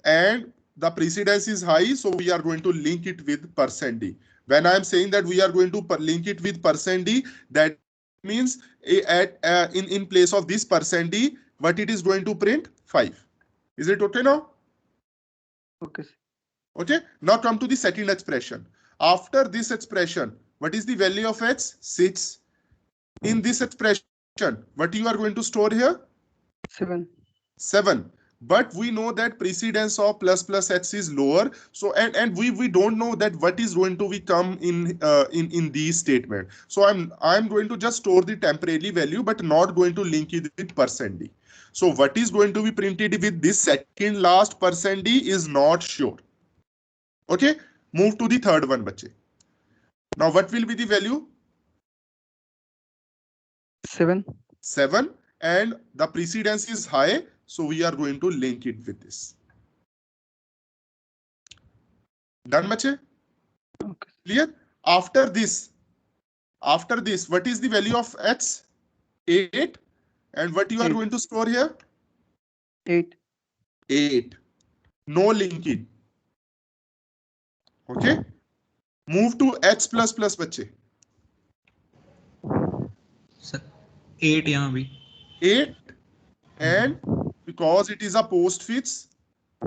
And the precedence is high, so we are going to link it with %d. When I am saying that we are going to link it with %d, that means in place of this %d, what it is going to print? 5. Is it okay now? Okay. Okay. Now come to the second expression. After this expression, what is the value of H? 6. In this expression, what you are going to store here? 7. 7. but we know that precedence of plus plus x is lower. So and we don't know that what is going to become in these statement. So I'm going to just store the temporary value, but not going to link it with %d. So what is going to be printed with this second last %d is not sure. Okay, move to the third one, bache. Now what will be the value? 7. 7, and the precedence is high, so we are going to link it with this. Done, bache? Okay. Clear? After this, what is the value of x? 8. And what you are 8. going to store here? 8. 8. No linking. Okay. Move to h plus plus, bache. Sir 8 यहाँ भी 8, and because it is a postfix,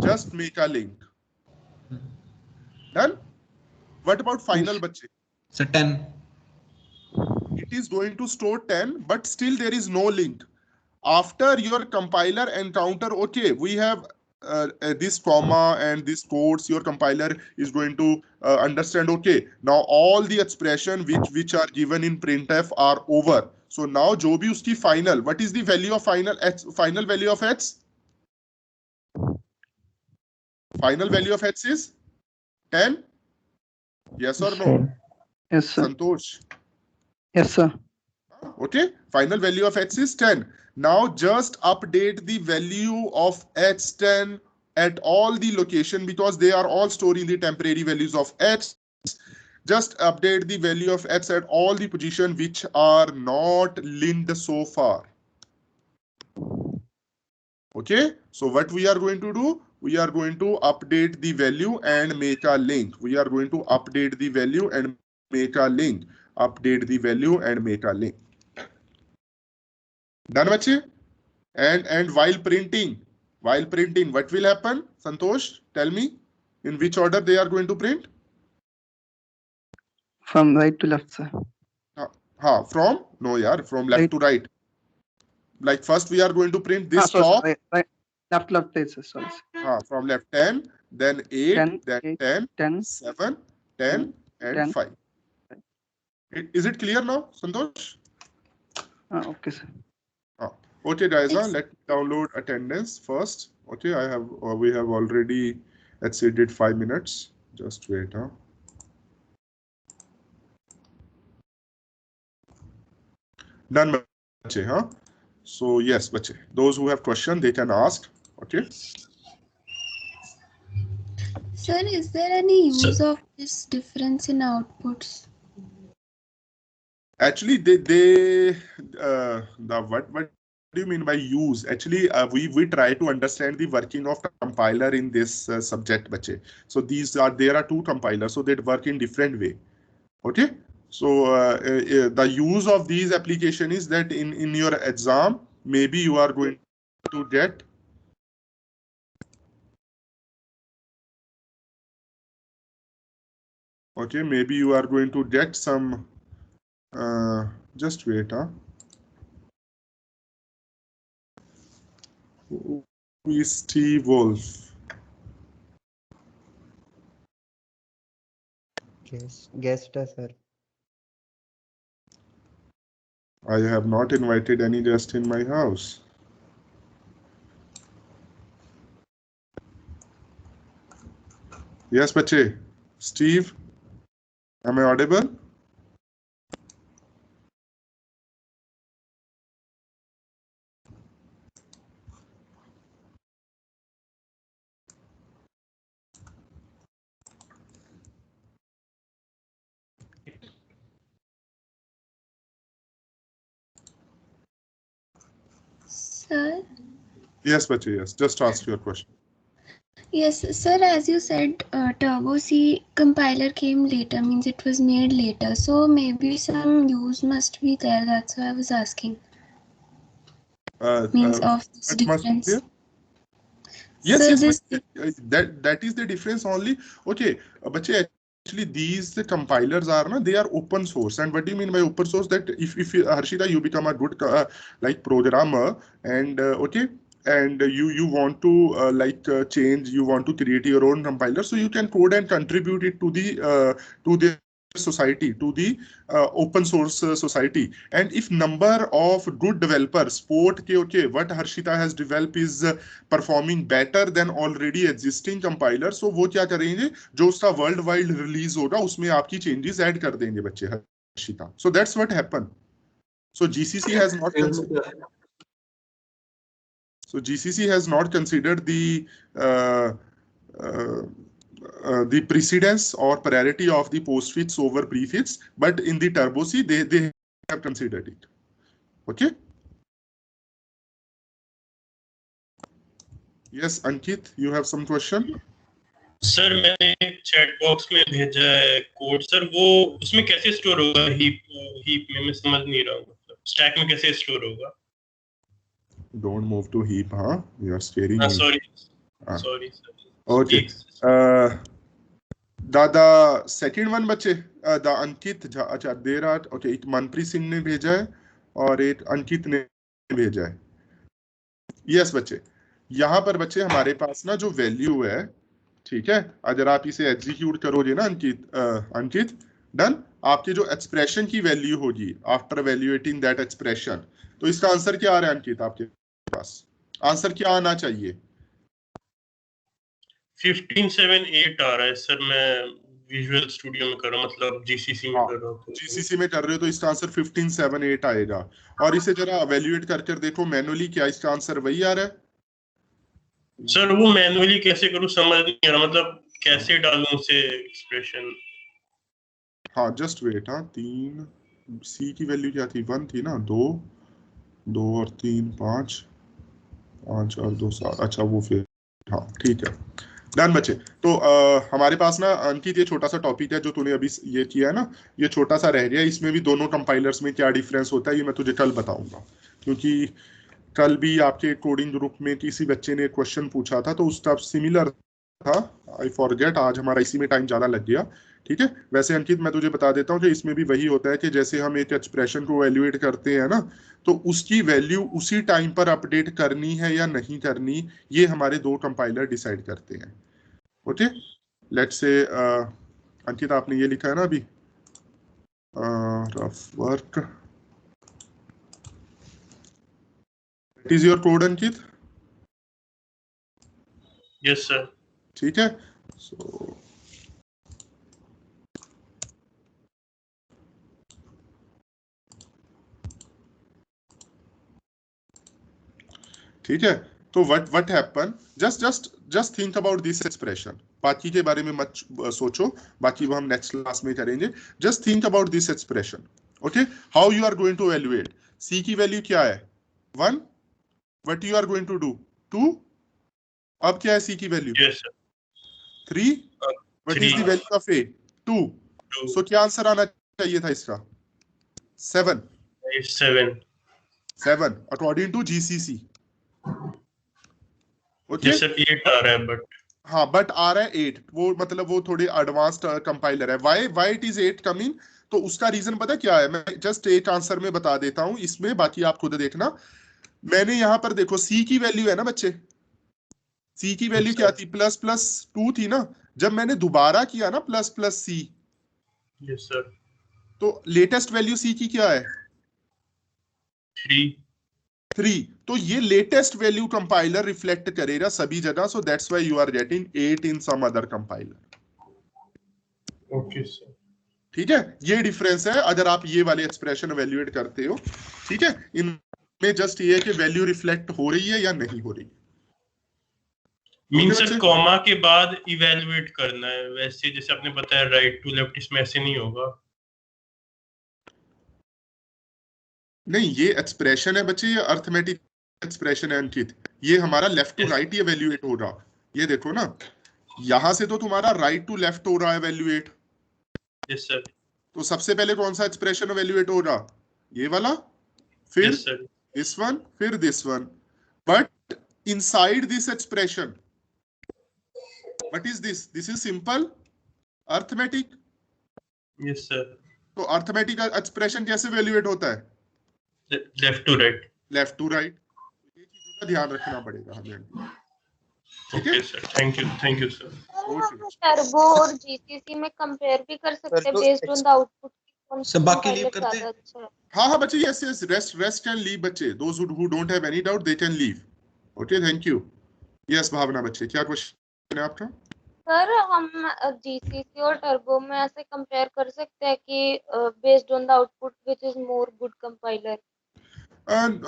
just make a link. Done? What about final, bache? Sir 10 It is going to store 10, but still there is no link. After your compiler encounter, okay, we have this comma and this quotes, your compiler is going to understand, okay, now all the expression which are given in printf are over. So now jo bhi uski final, what is the value of final value of x? Final value of x is 10? Yes or no? Yes, sir. Santosh? Yes, sir. Okay, final value of x is 10. Now just update the value of x10 at all the location, because they are all storing the temporary values of x. Just update the value of x at all the position which are not linked so far. Okay, so what we are going to do? We are going to update the value and make a link. We are going to update the value and make a link. Update the value and make a link. Done, bache? And while printing, what will happen? Santosh, tell me, in which order they are going to print? From right to left, sir. From left to right. Like first we are going to print this top. Right. Left, sorry. From left 10, then 8, 10, then 8, 10, 10, 7, 10, and 10. 5. Is it clear now, Santosh? Okay, sir. Okay, guys, let me download attendance first. Okay, we have already exceeded 5 minutes. Just wait. Done, bache, huh? So yes, bache, those who have question, they can ask. Okay. Sir, is there any use of this difference in outputs? Actually, what do you mean by use? Actually, we try to understand the working of the compiler in this subject, bache. So there are 2 compilers, so they work in different way. Okay. So the use of these application is that in your exam, maybe you are going to get maybe you are going to get some just wait, Who is Steve Wolf? Guest, sir. I have not invited any guest in my house. Yes, bache. Steve, am I audible? Sir? Yes, bache, yes. Just ask your question. Yes, sir, as you said, Turbo C compiler came later, means it was made later. So maybe some use must be there. That's why I was asking. Means of this difference. Yes, so yes, that is the difference only. Okay, bache, actually these compilers are they are open source. And what do you mean by open source? That if Harshita, you become a good like programmer, and okay, and you want to change, you want to create your own compiler, so you can code and contribute it to the society, to the open source society. And if number of good developers sport ke okay, what Harshita has developed is performing better than already existing compiler, so वो क्या करेंगे, जो उसका world wide release होगा उसमें आपकी changes add कर देंगे बच्चे, Harshita. So that's what happened. So GCC has not considered the precedence or priority of the postfix over prefix, but in the Turbo C they have considered it. Okay. Yes, Ankit, you have some question? Sir मैंने chat box में भेजा है code sir, वो उसमें कैसे store होगा heap में, मैं समझ नहीं रहा हूँ, स्टैक में कैसे स्टोर होगा? Don't move to heap, huh? You are scaring me. Sorry, sir. Okay. The second one बच्चे, the Ankit, अच्छा there are, okay, एक मनप्रीत सिंह ने भेजा है और एक अंकित ने भेजा है. Yes बच्चे, यहाँ पर बच्चे हमारे पास ना जो वैल्यू है, ठीक है, अगर आप इसे एग्जीक्यूट करोगे ना अंकित डन, आपके जो एक्सप्रेशन की वैल्यू होगी आफ्टर वैल्यूएटिंग दैट एक्सप्रेशन, तो इसका आंसर क्या आ रहा है अंकित आपके पास? आंसर क्या आना चाहिए? 1578 आ रहा है सर, मैं विजुअल स्टूडियो में कर रहा हूँ, मतलब जीसीसी में कर रहा हूँ. जीसीसी में कर रहे हो तो इसका आंसर 1578 आएगा. और इसे जरा एवेल्युएट करके देखो मैनुअली, क्या इसका आंसर वही आ रहा है? सर वो मैनुअली कैसे करूँ समझ नहीं आ रहा, मतलब कैसे डालूं उसे एक्सप्रेशन? हाँ जस्ट वेट. हाँ 3 सी की वैल्यू क्या थी? 1 थी ना, 2 और 3 5 और 2 7. अच्छा वो फिर हाँ ठीक है डन बच्चे. तो हमारे पास ना अंकित ये छोटा सा टॉपिक है जो तूने अभी ये किया है ना, ये छोटा सा रह गया. इसमें भी दोनों कंपाइलर्स में क्या डिफरेंस होता है ये मैं तुझे कल बताऊंगा, क्योंकि कल भी आपके कोडिंग ग्रुप में किसी बच्चे ने क्वेश्चन पूछा था तो उसका सिमिलर था. आई फॉरगेट, आज हमारा इसी में टाइम ज्यादा लग गया. ठीक है, वैसे अंकित मैं तुझे बता देता हूँ कि इसमें भी वही होता है कि जैसे हम एक एक्सप्रेशन को वैल्यूएट करते हैं ना, तो उसकी वैल्यू उसी टाइम पर अपडेट करनी है या नहीं करनी, ये हमारे दो कंपाइलर डिसाइड करते हैं. ओके, लेट्स से अंकित आपने ये लिखा है ना अभी rough work, it is your code Ankit? Yes sir. ठीक है, सो ठीक है. तो what happen, just think about this expression. बाकी के बारे में मत सोचो, बाकी वो हम नेक्स्ट क्लास में करेंगे. Just think about this expression. Okay, how you are going to evaluate. C की वैल्यू क्या है? 1. What you are going to do? 2. अब क्या है सी की value? Yes sir. 3. What is the value of A? 2. सो क्या आंसर आना चाहिए था इसका? 7 according to GCC. Okay sir 8 आ रहा है बट हाँ बट आ रहा है 8. वो मतलब वो थोड़े एडवांस्ड कंपाइलर है. Why it is 8 coming? तो उसका रीजन पता क्या है? मैं जस्ट एक आंसर में बता देता हूं इसमें, बाकी आप खुद देखना. मैंने यहां पर देखो सी की वैल्यू है ना बच्चे, सी की वैल्यू क्या थी? ++2 थी ना. जब मैंने दोबारा किया ना ++c, यस सर, तो लेटेस्ट वैल्यू सी की क्या है? 3. तो ये लेटेस्ट वैल्यू कंपाइलर रिफ्लेक्ट करेगा सभी जगह. So that's why you are getting 8 in some other compiler. Okay sir. ठीक है, ये डिफरेंस है अगर आप ये वाले एक्सप्रेशन एवेल्युएट करते हो. ठीक है, इनमें जस्ट ये है कि वैल्यू रिफ्लेक्ट हो रही है या नहीं हो रही. मींस सर कॉमा के बाद इवैल्यूएट करना है, वैसे जैसे आपने बताया राइट टू लेफ्ट, इसमें ऐसे नहीं होगा. नहीं, ये एक्सप्रेशन है बच्चे, ये अर्थमेटिक एक्सप्रेशन है अंकित. ये हमारा लेफ्ट टू राइट ही एवेल्युएट हो रहा. ये देखो ना, यहां से तो तुम्हारा राइट टू लेफ्ट हो रहा है एवेल्युएट. Yes sir. तो सबसे पहले कौन सा एक्सप्रेशन एवेल्युएट हो रहा? ये वाला, फिर दिस वन, फिर this one. But inside this expression what is this? This is simple arithmetic. Yes sir. तो अर्थमेटिक एक्सप्रेशन कैसे एवेल्युएट होता है? Left to right. Left to right. ध्यान रखना पड़ेगा हमें। ठीक है okay sir, thank you sir. Turbo और जीसीसी में कंपेयर भी कर सकते हैं बेस्ड ऑन द आउटपुट कौन सा कंपाइलर ज्यादा अच्छा है। हाँ बच्चे, यस रेस्ट कैन लीव बच्चे, those who don't have any doubt they can leave. Okay thank you. Yes Bhavna बच्चे, क्या क्वेश्चन है आपका? सर हम जीसीसी और टर्बो में ऐसे कंपेयर कर सकते हैं कि based on the output which is more good compiler.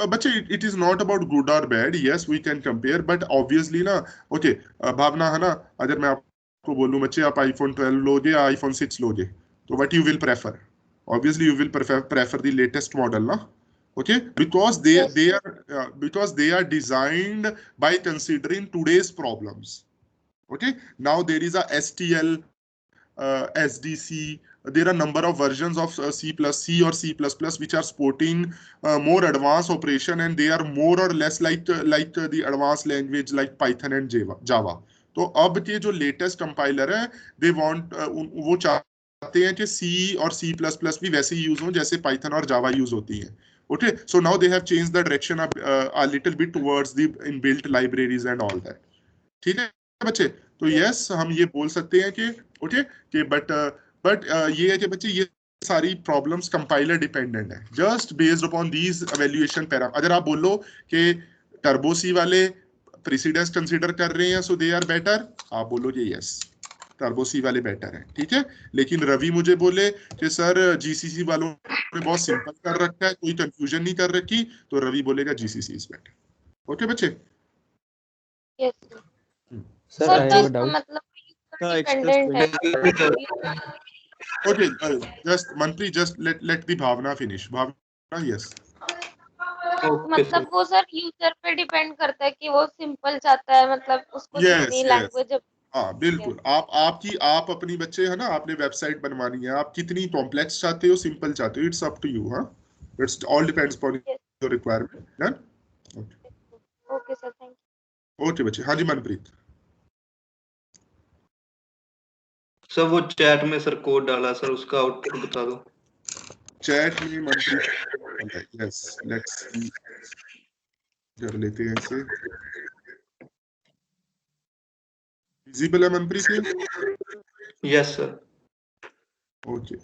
बच्चे it is not about good or bad, yes we can compare, but obviously ना ओके भावना है ना, अगर मैं आपको बोलूं बच्चे आप आईफोन 12 लोगे या आईफोन 6 लोगे, तो what you will prefer? Obviously you will prefer the latest model, na? Okay, because they are designed by considering today's problems. Okay, now there is a STL, SDC, there are number of versions of C or C++ which are supporting more advanced operation, and they are more or less like the advanced language like Python and Java. तो अब के जो latest compiler है, they want वो चाहते हैं कि C और C++ भी वैसे ही यूज हो जैसे Python और Java यूज होती हैं. Okay, so now they have changed the direction a little bit towards the inbuilt libraries and all that. ठीक है बच्चे, तो यस हम ये बोल सकते हैं कि ओके कि बट ये है कि बच्चे ये सारी प्रॉब्लम्स कंपाइलर डिपेंडेंट है, just based upon these evaluation parameter. अगर आप बोलो कि टर्बो सी वाले प्रेसिडेंस कंसीडर कर रहे हैं सो दे आर बेटर, आप बोलो कि यस टर्बो सी वाले बेटर हैं. ठीक है, लेकिन रवि मुझे बोले कि सर जीसीसी वालों ने बहुत सिंपल कर रखा है, कोई कंफ्यूजन नहीं कर रखी, तो रवि बोलेगा जीसीसी इज बेटर. ओके बच्चे? Yes Sir, I have a doubt. मतलब डिपेंडेंट है. Okay, just Manpreet, just let the Bhavna finish. Bhavna, yes. मतलब वो सर यूजर पे डिपेंड करता है कि वो सिंपल चाहता है, मतलब उसको जितनी लैंग्वेज. हाँ बिल्कुल, आप अपनी बच्चे है ना, आपने वेबसाइट बनवानी है, आप कितनी कॉम्प्लेक्स चाहते हो, सिंपल चाहते हो, इट्स अप टू यू. हाँ, it's all depends upon your requirement. Done? Okay sir, thank you. Okay बच्चे. हाँ जी मनप्रीत. सर वो चैट में सर कोड डाला सर, उसका आउटपुट बता दो. चैट में मनप्रीत, यस लेट्स कर लेते हैं इसे. विजिबल है Manpreet? Yes sir. Okay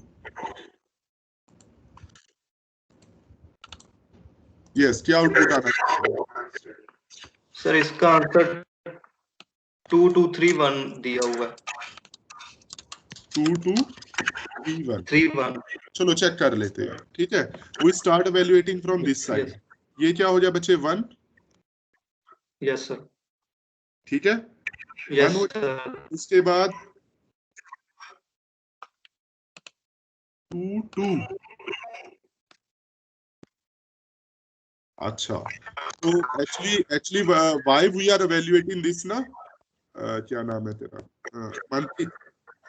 yes, क्या आउटपुट आना है सर? इसका आंसर 2231 दिया हुआ है. 2231. चलो चेक कर लेते हैं. ठीक है, we start evaluating from this side. ये क्या हो जाए बच्चे? 1. Yes sir. ठीक है, यस सर. इसके बाद 2. अच्छा, तो actually why we are evaluating this ना, क्या नाम है तेरा? Manpreet.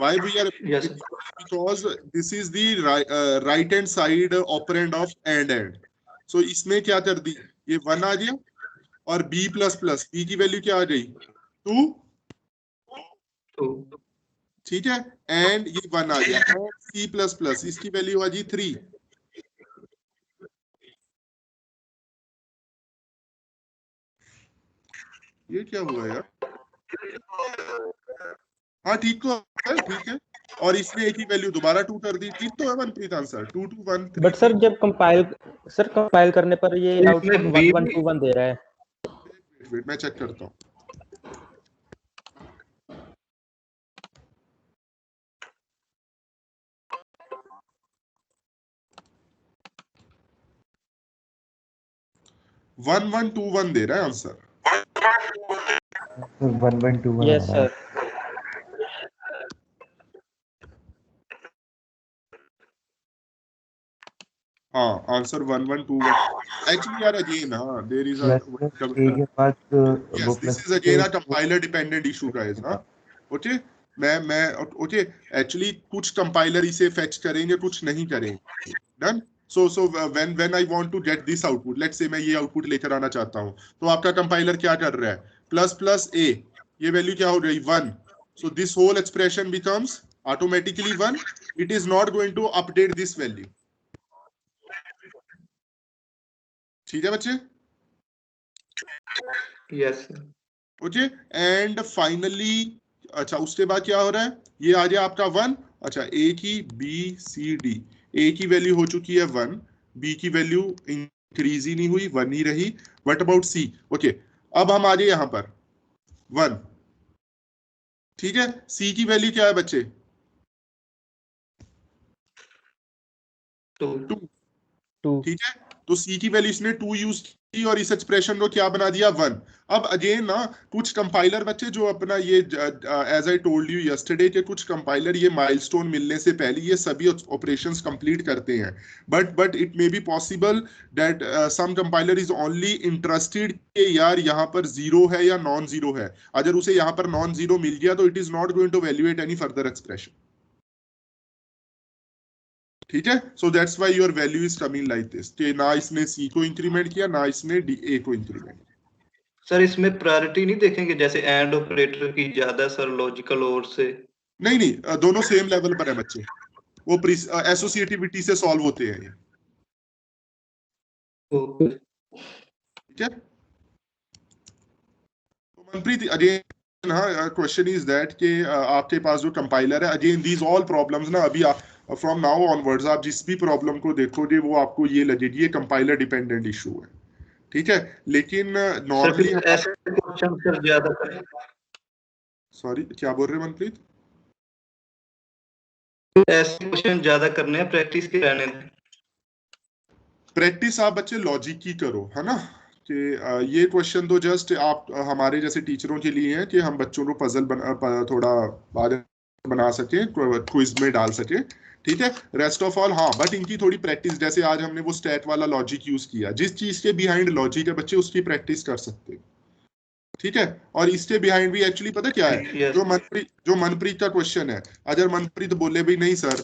Why we are because this is the right hand side operand of and. So इसमें क्या कर दी, ये 1 आ गया और b प्लस प्लस b की वैल्यू क्या आ गई? 2. ठीक है, एंड ये 1 आ गया, c प्लस प्लस इसकी वैल्यू आ गई 3. ये क्या हुआ यार? हाँ ठीक तो है, ठीक है, और इसने एक ही वैल्यू दोबारा 2 कर दी. ठीक तो है मनप्रीत आंसर 2213. बट सर जब कंपाइल करने पर ये आउटपुट 1121 दे रहा है. वेट मैं चेक करता हूँ. वन 1121 दे रहा है आंसर. 1121. Yes sir. हाँ आंसर 1121. एक्चुअली यार अगेन हाँ देयर इज अ के पास yes this is again a compiler dependent issue guys. हाँ ओके, मैं ओके एक्चुअली कुछ कंपाइलर इसे फेच करेंगे, कुछ नहीं करेंगे. Done? so when I want to get this output, let's say मैं ये आउटपुट लेकर आना चाहता हूँ, तो आपका कंपाइलर क्या कर रहा है? प्लस प्लस a, ये वैल्यू क्या हो गई? 1. so this whole expression becomes automatically 1. it is not going to update this value. ठीक है बच्चे? यस ओके एंड फाइनली अच्छा उसके बाद क्या हो रहा है, ये आ गया आपका 1। अच्छा ए की बी सी डी, ए की वैल्यू हो चुकी है 1, बी की वैल्यू इंक्रीज ही नहीं हुई 1 ही रही। What about C? ओके अब हम आ गए यहाँ पर 1, ठीक है। सी की वैल्यू क्या है बच्चे? 2। ठीक है, तो सी की वैल्यू इसने 2 यूज की और इस एक्सप्रेशन को क्या बना दिया 1। अब अगेन ना कुछ कंपाइलर बच्चे जो अपना ये as I told you yesterday के कुछ कंपाइलर ये माइलस्टोन मिलने से पहले ये सभी ऑपरेशंस कंप्लीट करते हैं, but it may be possible that some compiler is only interested कि यार यहाँ पर जीरो है या नॉन जीरो है। अगर उसे यहाँ पर नॉन जीरो मिल गया तो it is not going to evaluate any further expression, ठीक है। So that's why your value is coming like this कि ना इसने सी को इंक्रीमेंट किया ना इसने डी ए को इंक्रीमेंट किया। सर इसमें प्रायोरिटी नहीं देखेंगे जैसे एंड ऑपरेटर की ज्यादा सर लॉजिकल और से? नहीं, दोनों सेम लेवल पर है बच्चे, वो एसोसिएटिविटी से सॉल्व होते हैं ये, ठीक है। तो मनप्रीत अगेन हाँ क्वेश्चन इज दैट कि आपके पास जो कंपाइलर है, अगेन दीज ऑल प्रॉब्लम्स ना अभी फ्रॉम नाउ ऑनवर्ड्स आप जिस भी प्रॉब्लम को देखोगे वो आपको ये लगेगी ये कंपाइलर डिपेंडेंट इशू है, ठीक है। लेकिन नॉर्मली ऐसे क्वेश्चन सर ज्यादा, सॉरी क्या बोल रहे हैं मनप्रीत? ऐसे क्वेश्चन ज्यादा करने हैं, प्रैक्टिस के रहने दें। प्रैक्टिस आप बच्चे लॉजिक की करो, है ना, कि ये क्वेश्चन तो जस्ट आप हमारे जैसे टीचरों के लिए है कि हम बच्चों को पजल थोड़ा बाद बना सके, क्विज में डाल सके, ठीक है। रेस्ट ऑफ ऑल हाँ, बट इनकी थोड़ी प्रैक्टिस, जैसे आज हमने वो स्टैट वाला लॉजिक यूज किया, जिस चीज के बिहाइंड लॉजिक है बच्चे उसकी प्रैक्टिस कर सकते हैं, ठीक है। और इसके बिहाइंड भी एक्चुअली पता क्या है, जो मनप्रीत का क्वेश्चन है, अगर मनप्रीत बोले भी नहीं सर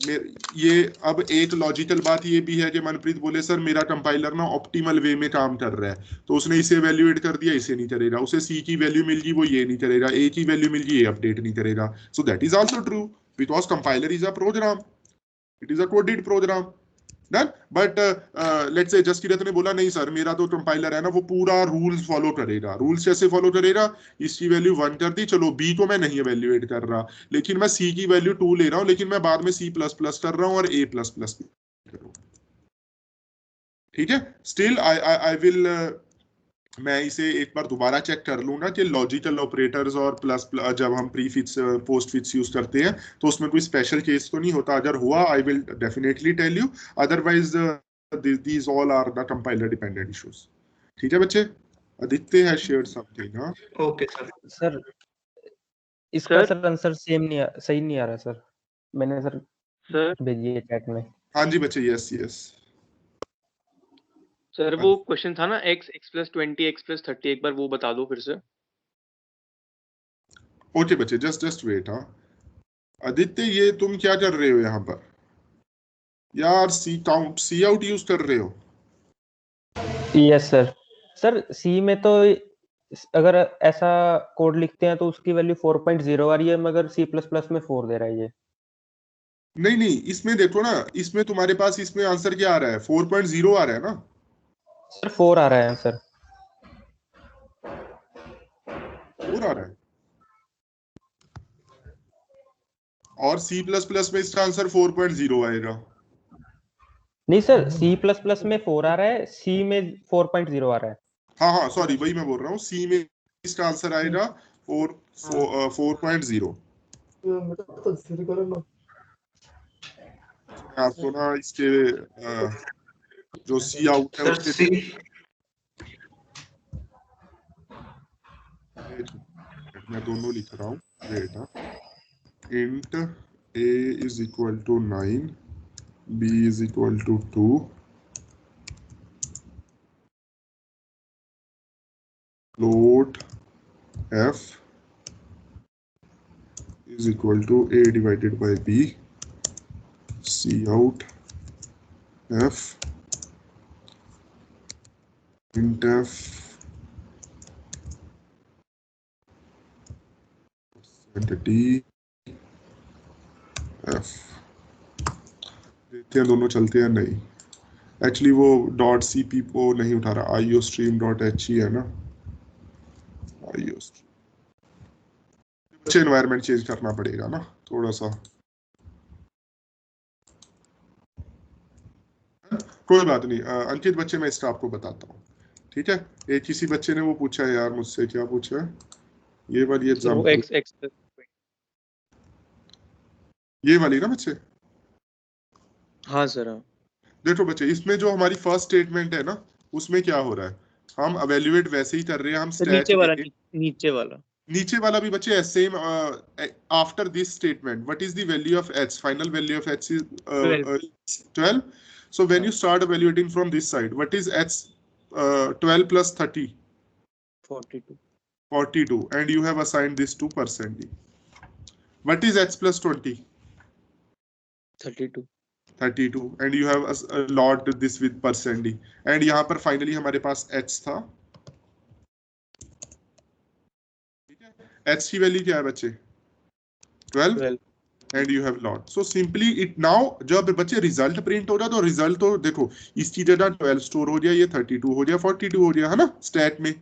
ये, अब एक लॉजिकल बात ये भी है कि मनप्रीत बोले सर मेरा कंपाइलर ना ऑप्टिमल वे में काम कर रहा है, तो उसने इसे वैल्यूएट कर दिया, इसे नहीं करेगा, उसे सी की वैल्यू मिल गई वो ये नहीं करेगा, ए की वैल्यू मिल गई ये अपडेट नहीं करेगा। So that is also true because compiler is a program, it is a coded program done. But let's say Jaskirat ने बोला नहीं सर मेरा तो कंपाइलर है ना वो पूरा रूल्स फॉलो करेगा, रूल्स कैसे फॉलो करेगा, इसकी वैल्यू 1 कर दी, चलो बी को मैं नहीं वैल्यूएट कर रहा, लेकिन मैं सी की वैल्यू 2 ले रहा हूं, लेकिन मैं बाद में C++ कर रहा हूं और A++ कर रहा हूं, ठीक है। स्टिल आई विल मैं इसे एक बार दोबारा चेक कर लूंगा कि लॉजिकल ऑपरेटर्स और प्लस जब हम प्रीफिक्स पोस्ट फिक्स यूज करते हैं तो उसमें कोई स्पेशल केस तो नहीं होता, अगर हुआ I will definitely tell you, otherwise these all are the compiler dependent issues, ठीक है बच्चे। आदित्य हैज शेयर्ड समथिंग, हां ओके सर। सर इसका सर आंसर सेम नहीं सही नहीं आ रहा सर, मैंने सर भेजी है चैट में। हाँ जी बच्चे, यस यस सर वो क्वेश्चन था ना x + 20 x + 30, एक बार वो बता दो फिर से। ओके बच्चे जस्ट वेट। हाँ आदित्य ये तुम क्या कर रहे हो यहाँ पर यार, सी आउट यूज कर रहे हो? Yes sir. सर सी में तो अगर ऐसा कोड लिखते हैं तो उसकी वैल्यू 4.0 आ रही है, मगर C++ में 4 दे रहा है ये। नहीं इसमें देखो ना, इसमें तुम्हारे पास इसमें आंसर क्या आ रहा है, 4.0 आ रहा है ना सर 4 आ रहा है आंसर, 4 आ रहा है, और C++ में इसका आंसर 4.0 आएगा। नहीं सर C++ में 4 आ रहा है, C में 4.0 आ रहा है। हाँ सॉरी वही मैं बोल रहा हूँ, सी में इसका आंसर आएगा 4.0। आपको ना इसके जो सी आउट है उसके मैं दोनों लिख रहा हूँ, wait int a is equal to 9, b is equal to 2, float f is equal to a divided by b, c out f int f d f। देखते हैं दोनों चलते हैं नहीं, एक्चुअली वो .cp को नहीं उठा रहा, iostream.h ही है ना, आइए उसकी बच्चे एनवायरनमेंट चेंज करना पड़ेगा ना थोड़ा सा, कोई बात नहीं। अंकित बच्चे मैं इसका आपको बताता हूँ, ठीक है। एक किसी बच्चे ने वो पूछा है यार मुझसे, क्या पूछा है, ये वाली एग्जांपल, ये वाली ना बच्चे। हाँ सर हाँ। देखो बच्चे, इसमें जो हमारी फर्स्ट स्टेटमेंट है ना, उसमें क्या हो रहा है, हम एवेल्युएट वैसे ही कर रहे हैं, हम सर स्टैक नीचे वाला भी बच्चे same. After this statement what is the value of h, final value of h is 12. So when you start evaluating from this side, what is h, 12 plus 30? 42, and you have assigned this to percent d. What is h plus 20? 32, and you have logged this with percent d, and यहाँ पर finally हमारे पास h था, h की value क्या है बच्चे, 12, and you have logged. So simply it now जब बच्चे रिजल्ट प्रिंट हो रहा तो रिजल्ट तो देखो इसकी जगह 12 स्टोर हो जाए, ये 32 हो जाए, 42 हो जाए, है ना स्टैक में,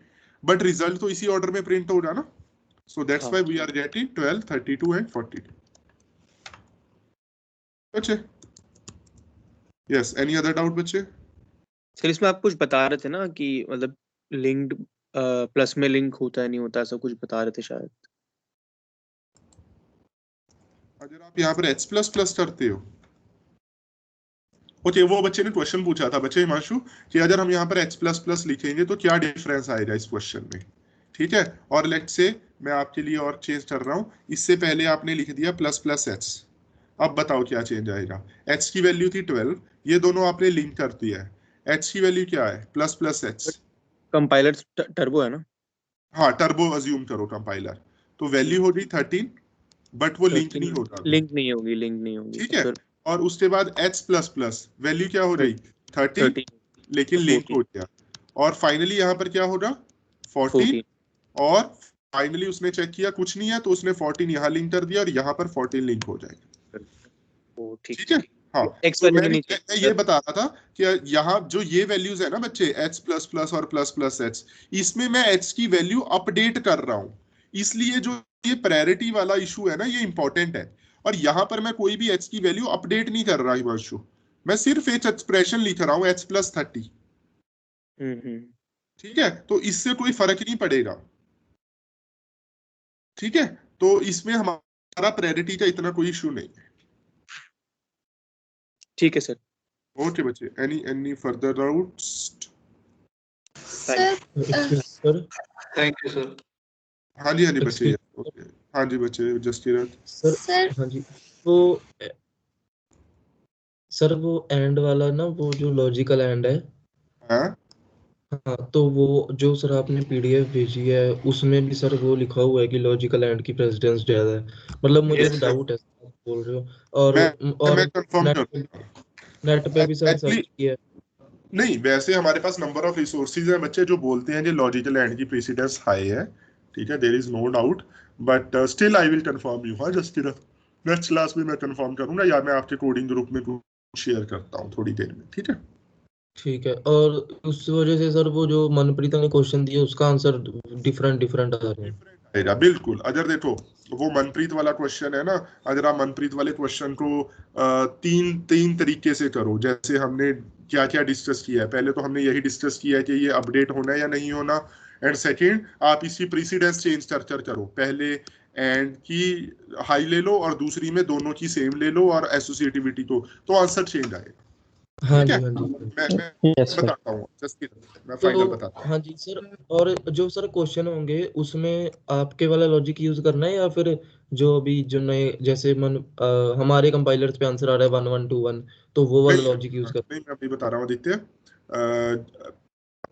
बट रिजल्ट तो इसी ऑर्डर में प्रिंट हो रहा ना। So that's why we are getting 12, 32 and 42. बच्चे यस, एनी अदर डाउट बच्चे? सर इसमें आप कुछ बता रहे थे ना कि मतलब लिंक्ड प्लस में लिंक होता है नहीं होता, ऐसा कुछ बता रहे थे शायद। अगर आप यहाँ पर h++ करते हो, ओके, वो बच्चे ने क्वेश्चन पूछा था बच्चे हिमांशु कि अगर हम यहाँ पर h++ लिखेंगे तो क्या डिफरेंस आएगा इस क्वेश्चन में, ठीक है। और लेट्स से मैं आपके लिए और चेंज कर रहा हूँ, इससे पहले आपने लिख दिया ++h, अब बताओ क्या चेंज आएगा। h की वैल्यू थी 12, ये दोनों आपने लिंक कर दिया है, h की वैल्यू क्या है ++h, कंपाइलर टर्बो है ना, हाँ टर्बो अज्यूम करो कंपाइलर, तो वैल्यू हो गई 13, बट वो लिंक नहीं होता, लिंक नहीं होगी, ठीक है। और उसके बाद h++ वैल्यू क्या हो रही 30, लेकिन लिंक हो गया, और फाइनली यहाँ पर क्या होगा 14, और फाइनली उसने चेक किया कुछ नहीं है तो उसने 14 यहाँ लिंक कर दिया और यहाँ पर 14 लिंक हो जाएगा, ठीक है। हाँ, तो मैं ये बता रहा था कि यहाँ जो ये वैल्यूज है ना बच्चे h++ और ++h, इसमें मैं h की वैल्यू अपडेट कर रहा हूँ, इसलिए जो ये प्रायोरिटी वाला इशू है ना ये इंपॉर्टेंट है। और यहाँ पर मैं कोई भी h की वैल्यू अपडेट नहीं कर रहा हिमांशु, मैं सिर्फ एक एक्सप्रेशन लिख रहा हूँ h+30, ठीक है, तो इससे कोई फर्क नहीं पड़ेगा, ठीक है। तो इसमें हमारा प्रायोरिटी का इतना कोई इशू नहीं है, ठीक है सर। ओके बच्चे, any further doubts? Sir thank you sir. हाँ जी बच्चे, ओके, हाँ जी बच्चे, जसकीरत सर हाँ जी, वो सर वो एंड वाला ना, वो जो लॉजिकल एंड है, हाँ, तो वो जो सर आपने पीडीएफ भेजी है उसमें भी सर वो लिखा हुआ है कि लॉजिकल एंड की प्रेसिडेंस ज्यादा है, मतलब मुझे डाउट है आप बोल रहे हो, और मैं कंफर्म नेट पे भी सर सर्च किया है, नहीं वैसे हमारे पास नंबर ऑफ रिसोर्सेज है बच्चे जो बोलते हैं कि लॉजिकल एंड की प्रेसिडेंस हाई है, ठीक है, there is no doubt, but still I will confirm you. हाँ जसकीरत, नेक्स्ट क्लास में मैं कंफर्म करूंगा या मैं आपके कोडिंग ग्रुप में शेयर करता हूँ थोड़ी देर में, ठीक है। ठीक है, और उस वजह से सर वो जो मनप्रीत ने क्वेश्चन दिया उसका आंसर डिफरेंट आ रहा है। बिल्कुल, अगर देखो वो मनप्रीत वाला क्वेश्चन है ना, अगर आप मनप्रीत वाले क्वेश्चन को तीन तरीके से करो, जैसे हमने क्या क्या डिस्कस किया है, पहले तो हमने यही डिस्कस किया है कि ये अपडेट होना है या नहीं होना, एंड सेकंड आप इसकी प्रेसिडेंस चेंज कर करो, पहले एंड की हाई ले लो और दूसरी में दोनों की सेम ले लो और एसोसिएटिविटी को, तो आंसर चेंज आएगा। हाँ जी, मैं बताता हूँ, मैं फाइनल बताता हूँ। हाँ जी सर, और जो सर क्वेश्चन होंगे उसमें आपके वाला लॉजिक यूज करना है या फिर जो अभी जो नए जैसे हमारे कंपाइलर्स पे आंसर आ रहा है 1121, तो वो वाला लॉजिक यूज करना है? मैं अभी बता रहा हूँ आदित्य,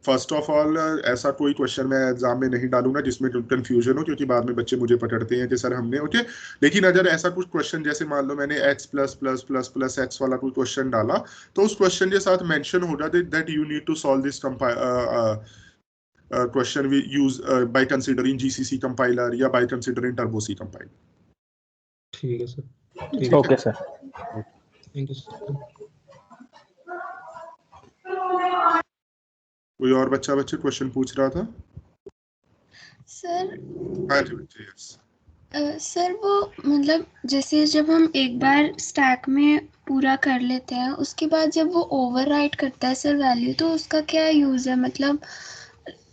फर्स्ट ऑफ ऑल ऐसा कोई क्वेश्चन मैं एग्जाम में नहीं डालूंगा जिसमें कंफ्यूजन हो, क्योंकि बाद में बच्चे मुझे पकड़ते हैं कि सर हमने ओके, लेकिन अगर ऐसा कुछ क्वेश्चन जैसे मान लो मैंने h++++x वाला कोई क्वेश्चन डाला, तो उस क्वेश्चन के साथ मेंशन होगा that you need to solve this question we use by considering GCC compiler या by considering turbo C compiler. ठीक है sir, okay sir, thank you sir. कोई और बच्चा क्वेश्चन पूछ रहा था? सर हाँ जी बच्चे, यस। सर वो मतलब जैसे जब हम एक बार स्टैक में पूरा कर लेते हैं उसके बाद जब वो ओवरराइट करता है सर वैल्यू, तो उसका क्या यूज़ है? मतलब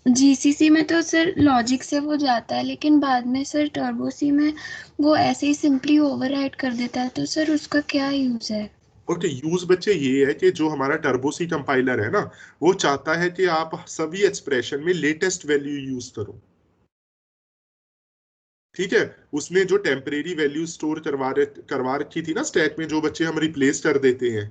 जीसीसी में तो सर लॉजिक से वो जाता है, लेकिन बाद में सर टर्बो सी में वो ऐसे ही सिंपली ओवरराइट कर देता है, तो सर उसका क्या यूज़ है? ओके, यूज बच्चे ये है कि जो हमारा टर्बो सी कंपाइलर है ना, वो चाहता है कि आप सभी एक्सप्रेशन में लेटेस्ट वैल्यू यूज करो। ठीक है, उसने जो टेम्परेरी वैल्यू स्टोर करवा रखी थी ना स्टैक में, जो बच्चे हम रिप्लेस कर देते हैं,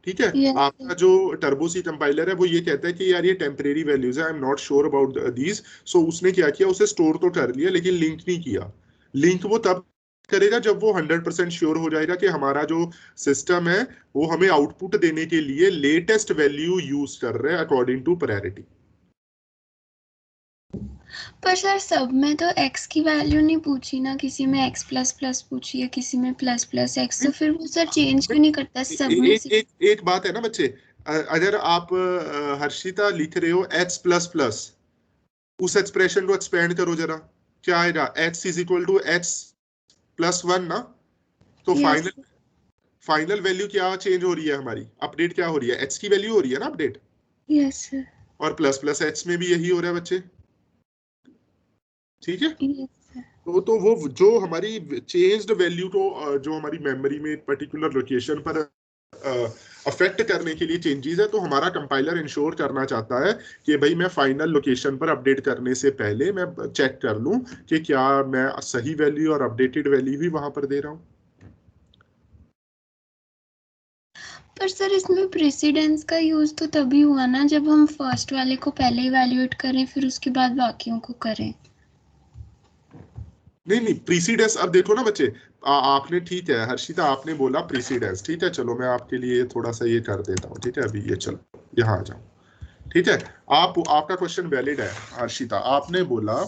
ठीक है, Yes, आपका जो टर्बो सी कंपाइलर है वो ये कहता है कि यार ये टेम्परेरी वैल्यूज है, I am not sure about these. So उसने क्या किया, उसे स्टोर तो कर लिया लेकिन लिंक नहीं किया। लिंक वो तब करेगा जब वो 100% श्योर हो जाएगा कि हमारा जो सिस्टम है वो हमें आउटपुट देने के लिए लेटेस्ट वैल्यू यूज कर रहे हैं अकॉर्डिंग टू प्रायोरिटी। पर सर सब में तो x की वैल्यू नहीं पूछी ना, किसी में x प्लस प्लस पूछी है, किसी में प्लस प्लस x, तो फिर वो सर चेंज क्यों नहीं करता सब में से? एक बात है ना बच्चे, अगर आप हर्षिता लिख रहे हो x प्लस प्लस, उस एक्सप्रेशन को एक्सपेंड करो जरा, क्या आएगा? x is equal to x plus 1 ना, तो Yes, फाइनल वैल्यू क्या चेंज हो रही है हमारी, अपडेट क्या हो रही है? x की वैल्यू हो रही है ना अपडेट, yes sir, और प्लस प्लस h में भी यही हो रहा है बच्चे। ठीक है, yes sir. तो वो जो हमारी चेंज्ड वैल्यू को जो हमारी मेमोरी में पर्टिकुलर लोकेशन पर अफेक्ट करने के लिए चेंजेस है, तो हमारा कंपाइलर इंश्योर करना चाहता है कि भाई मैं फाइनल लोकेशन पर अपडेट करने से पहले मैं चेक कर लूं कि क्या मैं सही वैल्यू और अपडेटेड वैल्यू ही वहां पर दे रहा हूं। पर सर इसमें प्रेसिडेंस का यूज तो तभी हुआ ना जब हम फर्स्ट वाले को पहले इवैल्यूएट करें फिर उसके बाद बाकियों को करें। नहीं प्रीसीडेंस, अब देखो ना बच्चे, आपने, ठीक है हर्षिता, आपने बोला प्रीसीडेंस, ठीक है, चलो मैं आपके लिए थोड़ा सा ये कर देता हूँ। ठीक है, अभी ये चलो यहाँ आ जाओ। ठीक है, आपका क्वेश्चन वैलिड है हर्षिता। आपने बोला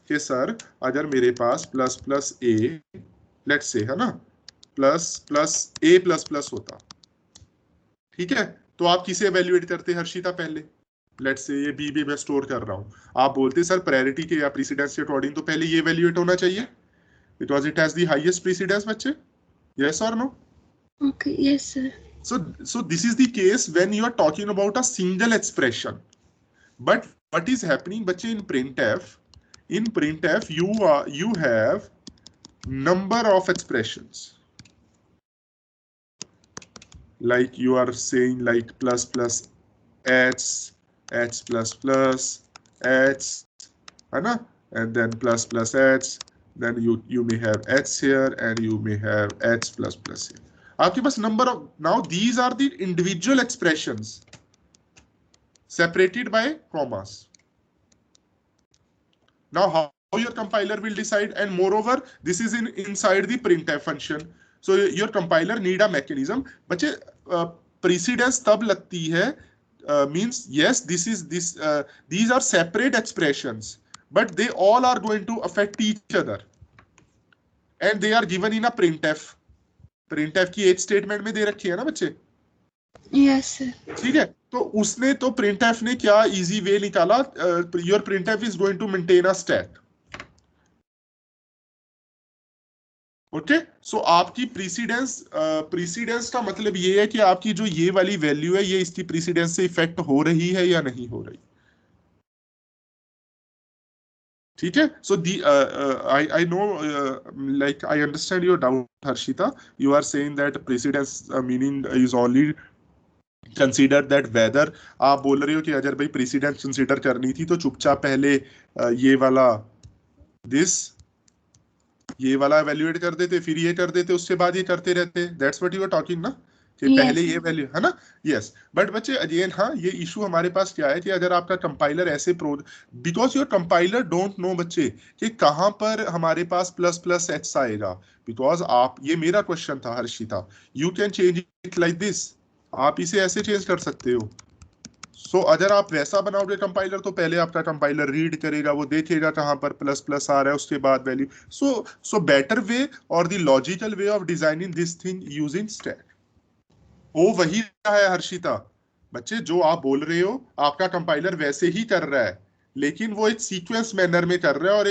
कि सर अगर मेरे पास plus plus A, let's say, है ना, plus plus A plus plus होता, ठीक है, तो आप किसे एवेल्युएट करते हर्षिता? पहले लेट्स से ये बी मैं स्टोर कर रहा हूं, आप बोलते सर प्रायोरिटी के या प्रीसीडेंस के अकॉर्डिंग तो पहले ये एवेल्युएट होना चाहिए because it has the highest precedence. बच्चे, यस और no? Okay, yes sir. So this is the case when you are talking about a single expression. But what is happening, बच्चे, in printf? In printf you have number of expressions. Like you are saying like plus plus h plus plus h, है ना, and then plus plus h, then you may have h here and you may have h plus plus here. आपके पास number of, now these are the individual expressions separated by commas. Now how your compiler will decide, and moreover this is inside the printf function, so your compiler need a mechanism. बच्चे precedence तब लगती है, means yes these are separate expressions but they all are going to affect each other and they are given in a printf. printf की as statement में दे रखी है ना बच्चे? Yes sir. ठीक है, तो उसने तो printf ने क्या इजी वे निकाला, your printf is going to maintain a stack. Okay, so आपकी प्रीसीडेंस का मतलब ये है कि आपकी जो ये वाली वैल्यू है ये इसकी प्रीसीडेंस से इफेक्ट हो रही है या नहीं हो रही। ठीक है, सो I know, like I understand your doubt Harshita. You are saying that precedence meaning is only consider that whether, आप बोल रहे हो कि अगर भाई प्रीसीडेंस कंसीडर करनी थी तो चुपचाप पहले ये वाला ये वाला एवेल्युएट कर देते, फिर ये कर देते, उसके बाद ये करते रहते। That's what you are talking ना, कि पहले ये वैल्यू, है ना? यस, बट बच्चे अगेन, हाँ, ये इशू हमारे पास क्या है कि अगर आपका कंपाइलर ऐसे because your compiler don't know बच्चे कि कहाँ पर हमारे पास प्लस प्लस एच आएगा, बिकॉज आप, ये मेरा क्वेश्चन था Harshita, you can change it like this, आप इसे ऐसे चेंज कर सकते हो। सो अगर आप वैसा बनाओगे कंपाइलर तो पहले आपका कंपाइलर रीड करेगा, वो देखेगा कहां पर प्लस प्लस आ रहा है, उसके बाद वैल्यू। सो बेटर वे और the logical way of designing this thing using stack, वो वही है हर्षिता। बच्चे जो आप बोल रहे हो आपका कंपाइलर वैसे ही कर रहा है, लेकिन वो एक सीक्वेंस मैनर में कर रहा है और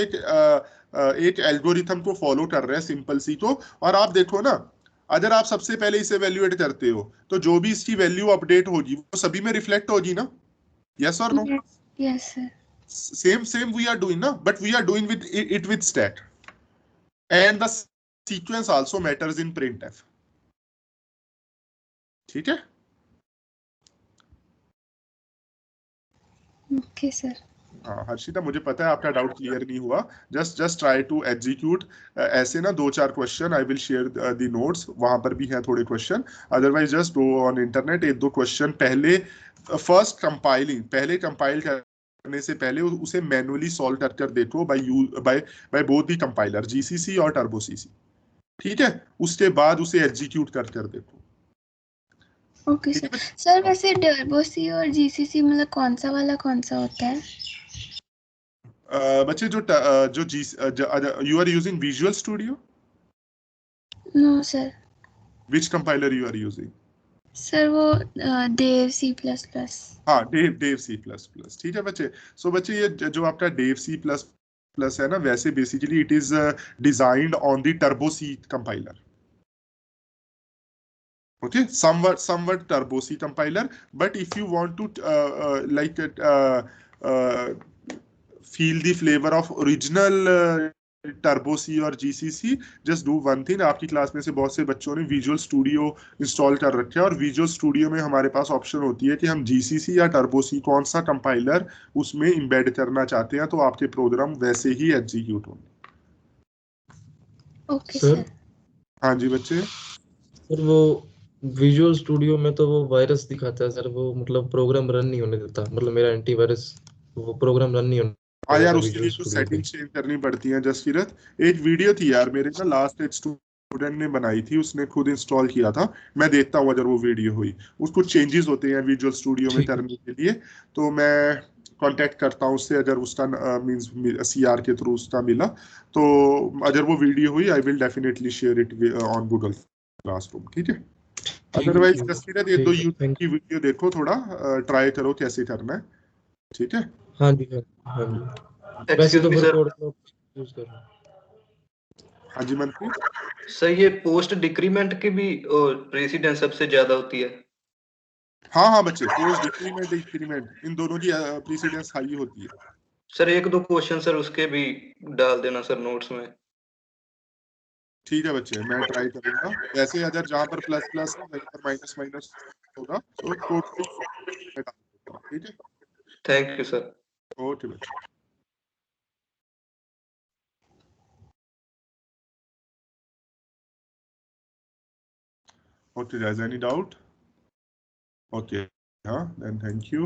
एक एल्गोरिथम को फॉलो कर रहा है, सिंपल सी को। और आप देखो ना, अगर आप सबसे पहले इसे एवेल्युएट करते हो तो जो भी इसकी वैल्यू अपडेट होगी वो सभी में रिफ्लेक्ट होगी ना, यस और no? Yes, sir. Same we are doing, na, but we are doing with it with stat, and the sequence also matters in printf. ठीक है? Okay, sir. हाँ हर्षिता, मुझे पता है आपका डाउट क्लियर नहीं हुआ। जस्ट ट्राई टू एग्जीक्यूट ऐसे ना 2-4 question, I will share the notes, वहां पर भी हैं थोड़े question. Otherwise just go on internet, 1-2 question पहले फर्स्ट कंपाइलिंग, पहले कंपाइल करने से पहले उसे मैनुअली सॉल्व कर देखो by both the compiler, GCC और टर्बो सीसी। ठीक है, उसके बाद उसे एग्जीक्यूट कर देखो। Okay sir. सर वैसे टर्बो सी और जीसीसी मतलब कौन सा वाला कौन सा होता है? बच्चे जो you are using visual studio? No sir. Which compiler you are using? Sir वो देव C++। हाँ, देव C++। ठीक है बच्चे। सो बच्चे ये जो आपका देव C++ है ना, वैसे basically it is designed on the turbo C compiler. Okay, somewhat turbo C compiler, but if you want to feel the flavor of original turbo C और GCC, just do one thing। आपकी class में से बहुत से बच्चों ने visual studio install कर रखा है, और विजुअल स्टूडियो में हमारे पास ऑप्शन होती है कि हम GCC या टर्बो C कौन सा कंपाइलर उसमें इम्बेड करना चाहते हैं, तो आपके प्रोग्राम वैसे ही एग्जीक्यूट होंगे। Okay sir. हाँ जी बच्चे। सर वो विजुअल स्टूडियो में तो वो वायरस दिखाता है सर, वो मतलब प्रोग्राम रन नहीं होने देता, मतलब मेरा एंटीवायरस वो प्रोग्राम रन नहीं होने हाँ यार, देता उसके लिए विजुअल तो स्टूडियो पे। सेटिंग चेंज करनी पड़ती है जसकीरत। एक वीडियो थी यार मेरे ना, लास्ट एक स्टूडेंट ने बनाई थी, उसने खुद इंस्टॉल किया था, मैं देखता हूँ अगर वो वीडियो हुई। कुछ चेंजेस होते हैं विजुअल स्टूडियो में करने के लिए, तो मैं कांटेक्ट करता हूँ उससे, अगर उसका मींस CR के थ्रू उसका मिला, तो अगर वो वीडियो हुई आई will definitely share it on Google classroom. ठीक है? अदरवाइज जसकीरत ये 2 यूट्यूब की वीडियो देखो, थोड़ा ट्राई करो कैसे करना है। ठीक है? हाँ जी हाँ जी। वैसे तो फिर कोड यूज कर रहा हूँ। हाँ जी मनप्रीत। सर ये पोस्ट डिक्रीमेंट की भी प्रेसिडेंस सबसे ज्यादा होती है? हाँ बच्चे, पोस्ट डिक्रीमेंट इंक्रीमेंट इन दोनों की प्रेसिडेंस हाई होती है। सर 1-2 क्वेश्चन सर उसके भी डाल देना सर नोट्स में। ठीक है बच्चे, मैं ट्राई करूंगा। वैसे अगर जहां पर प्लस प्लस है वहीं पर माइनस माइनस होगा, तो टोटली ठीक है। Thank you sir. ओके बच्चे। Okay guys, any doubt? Okay, then thank you.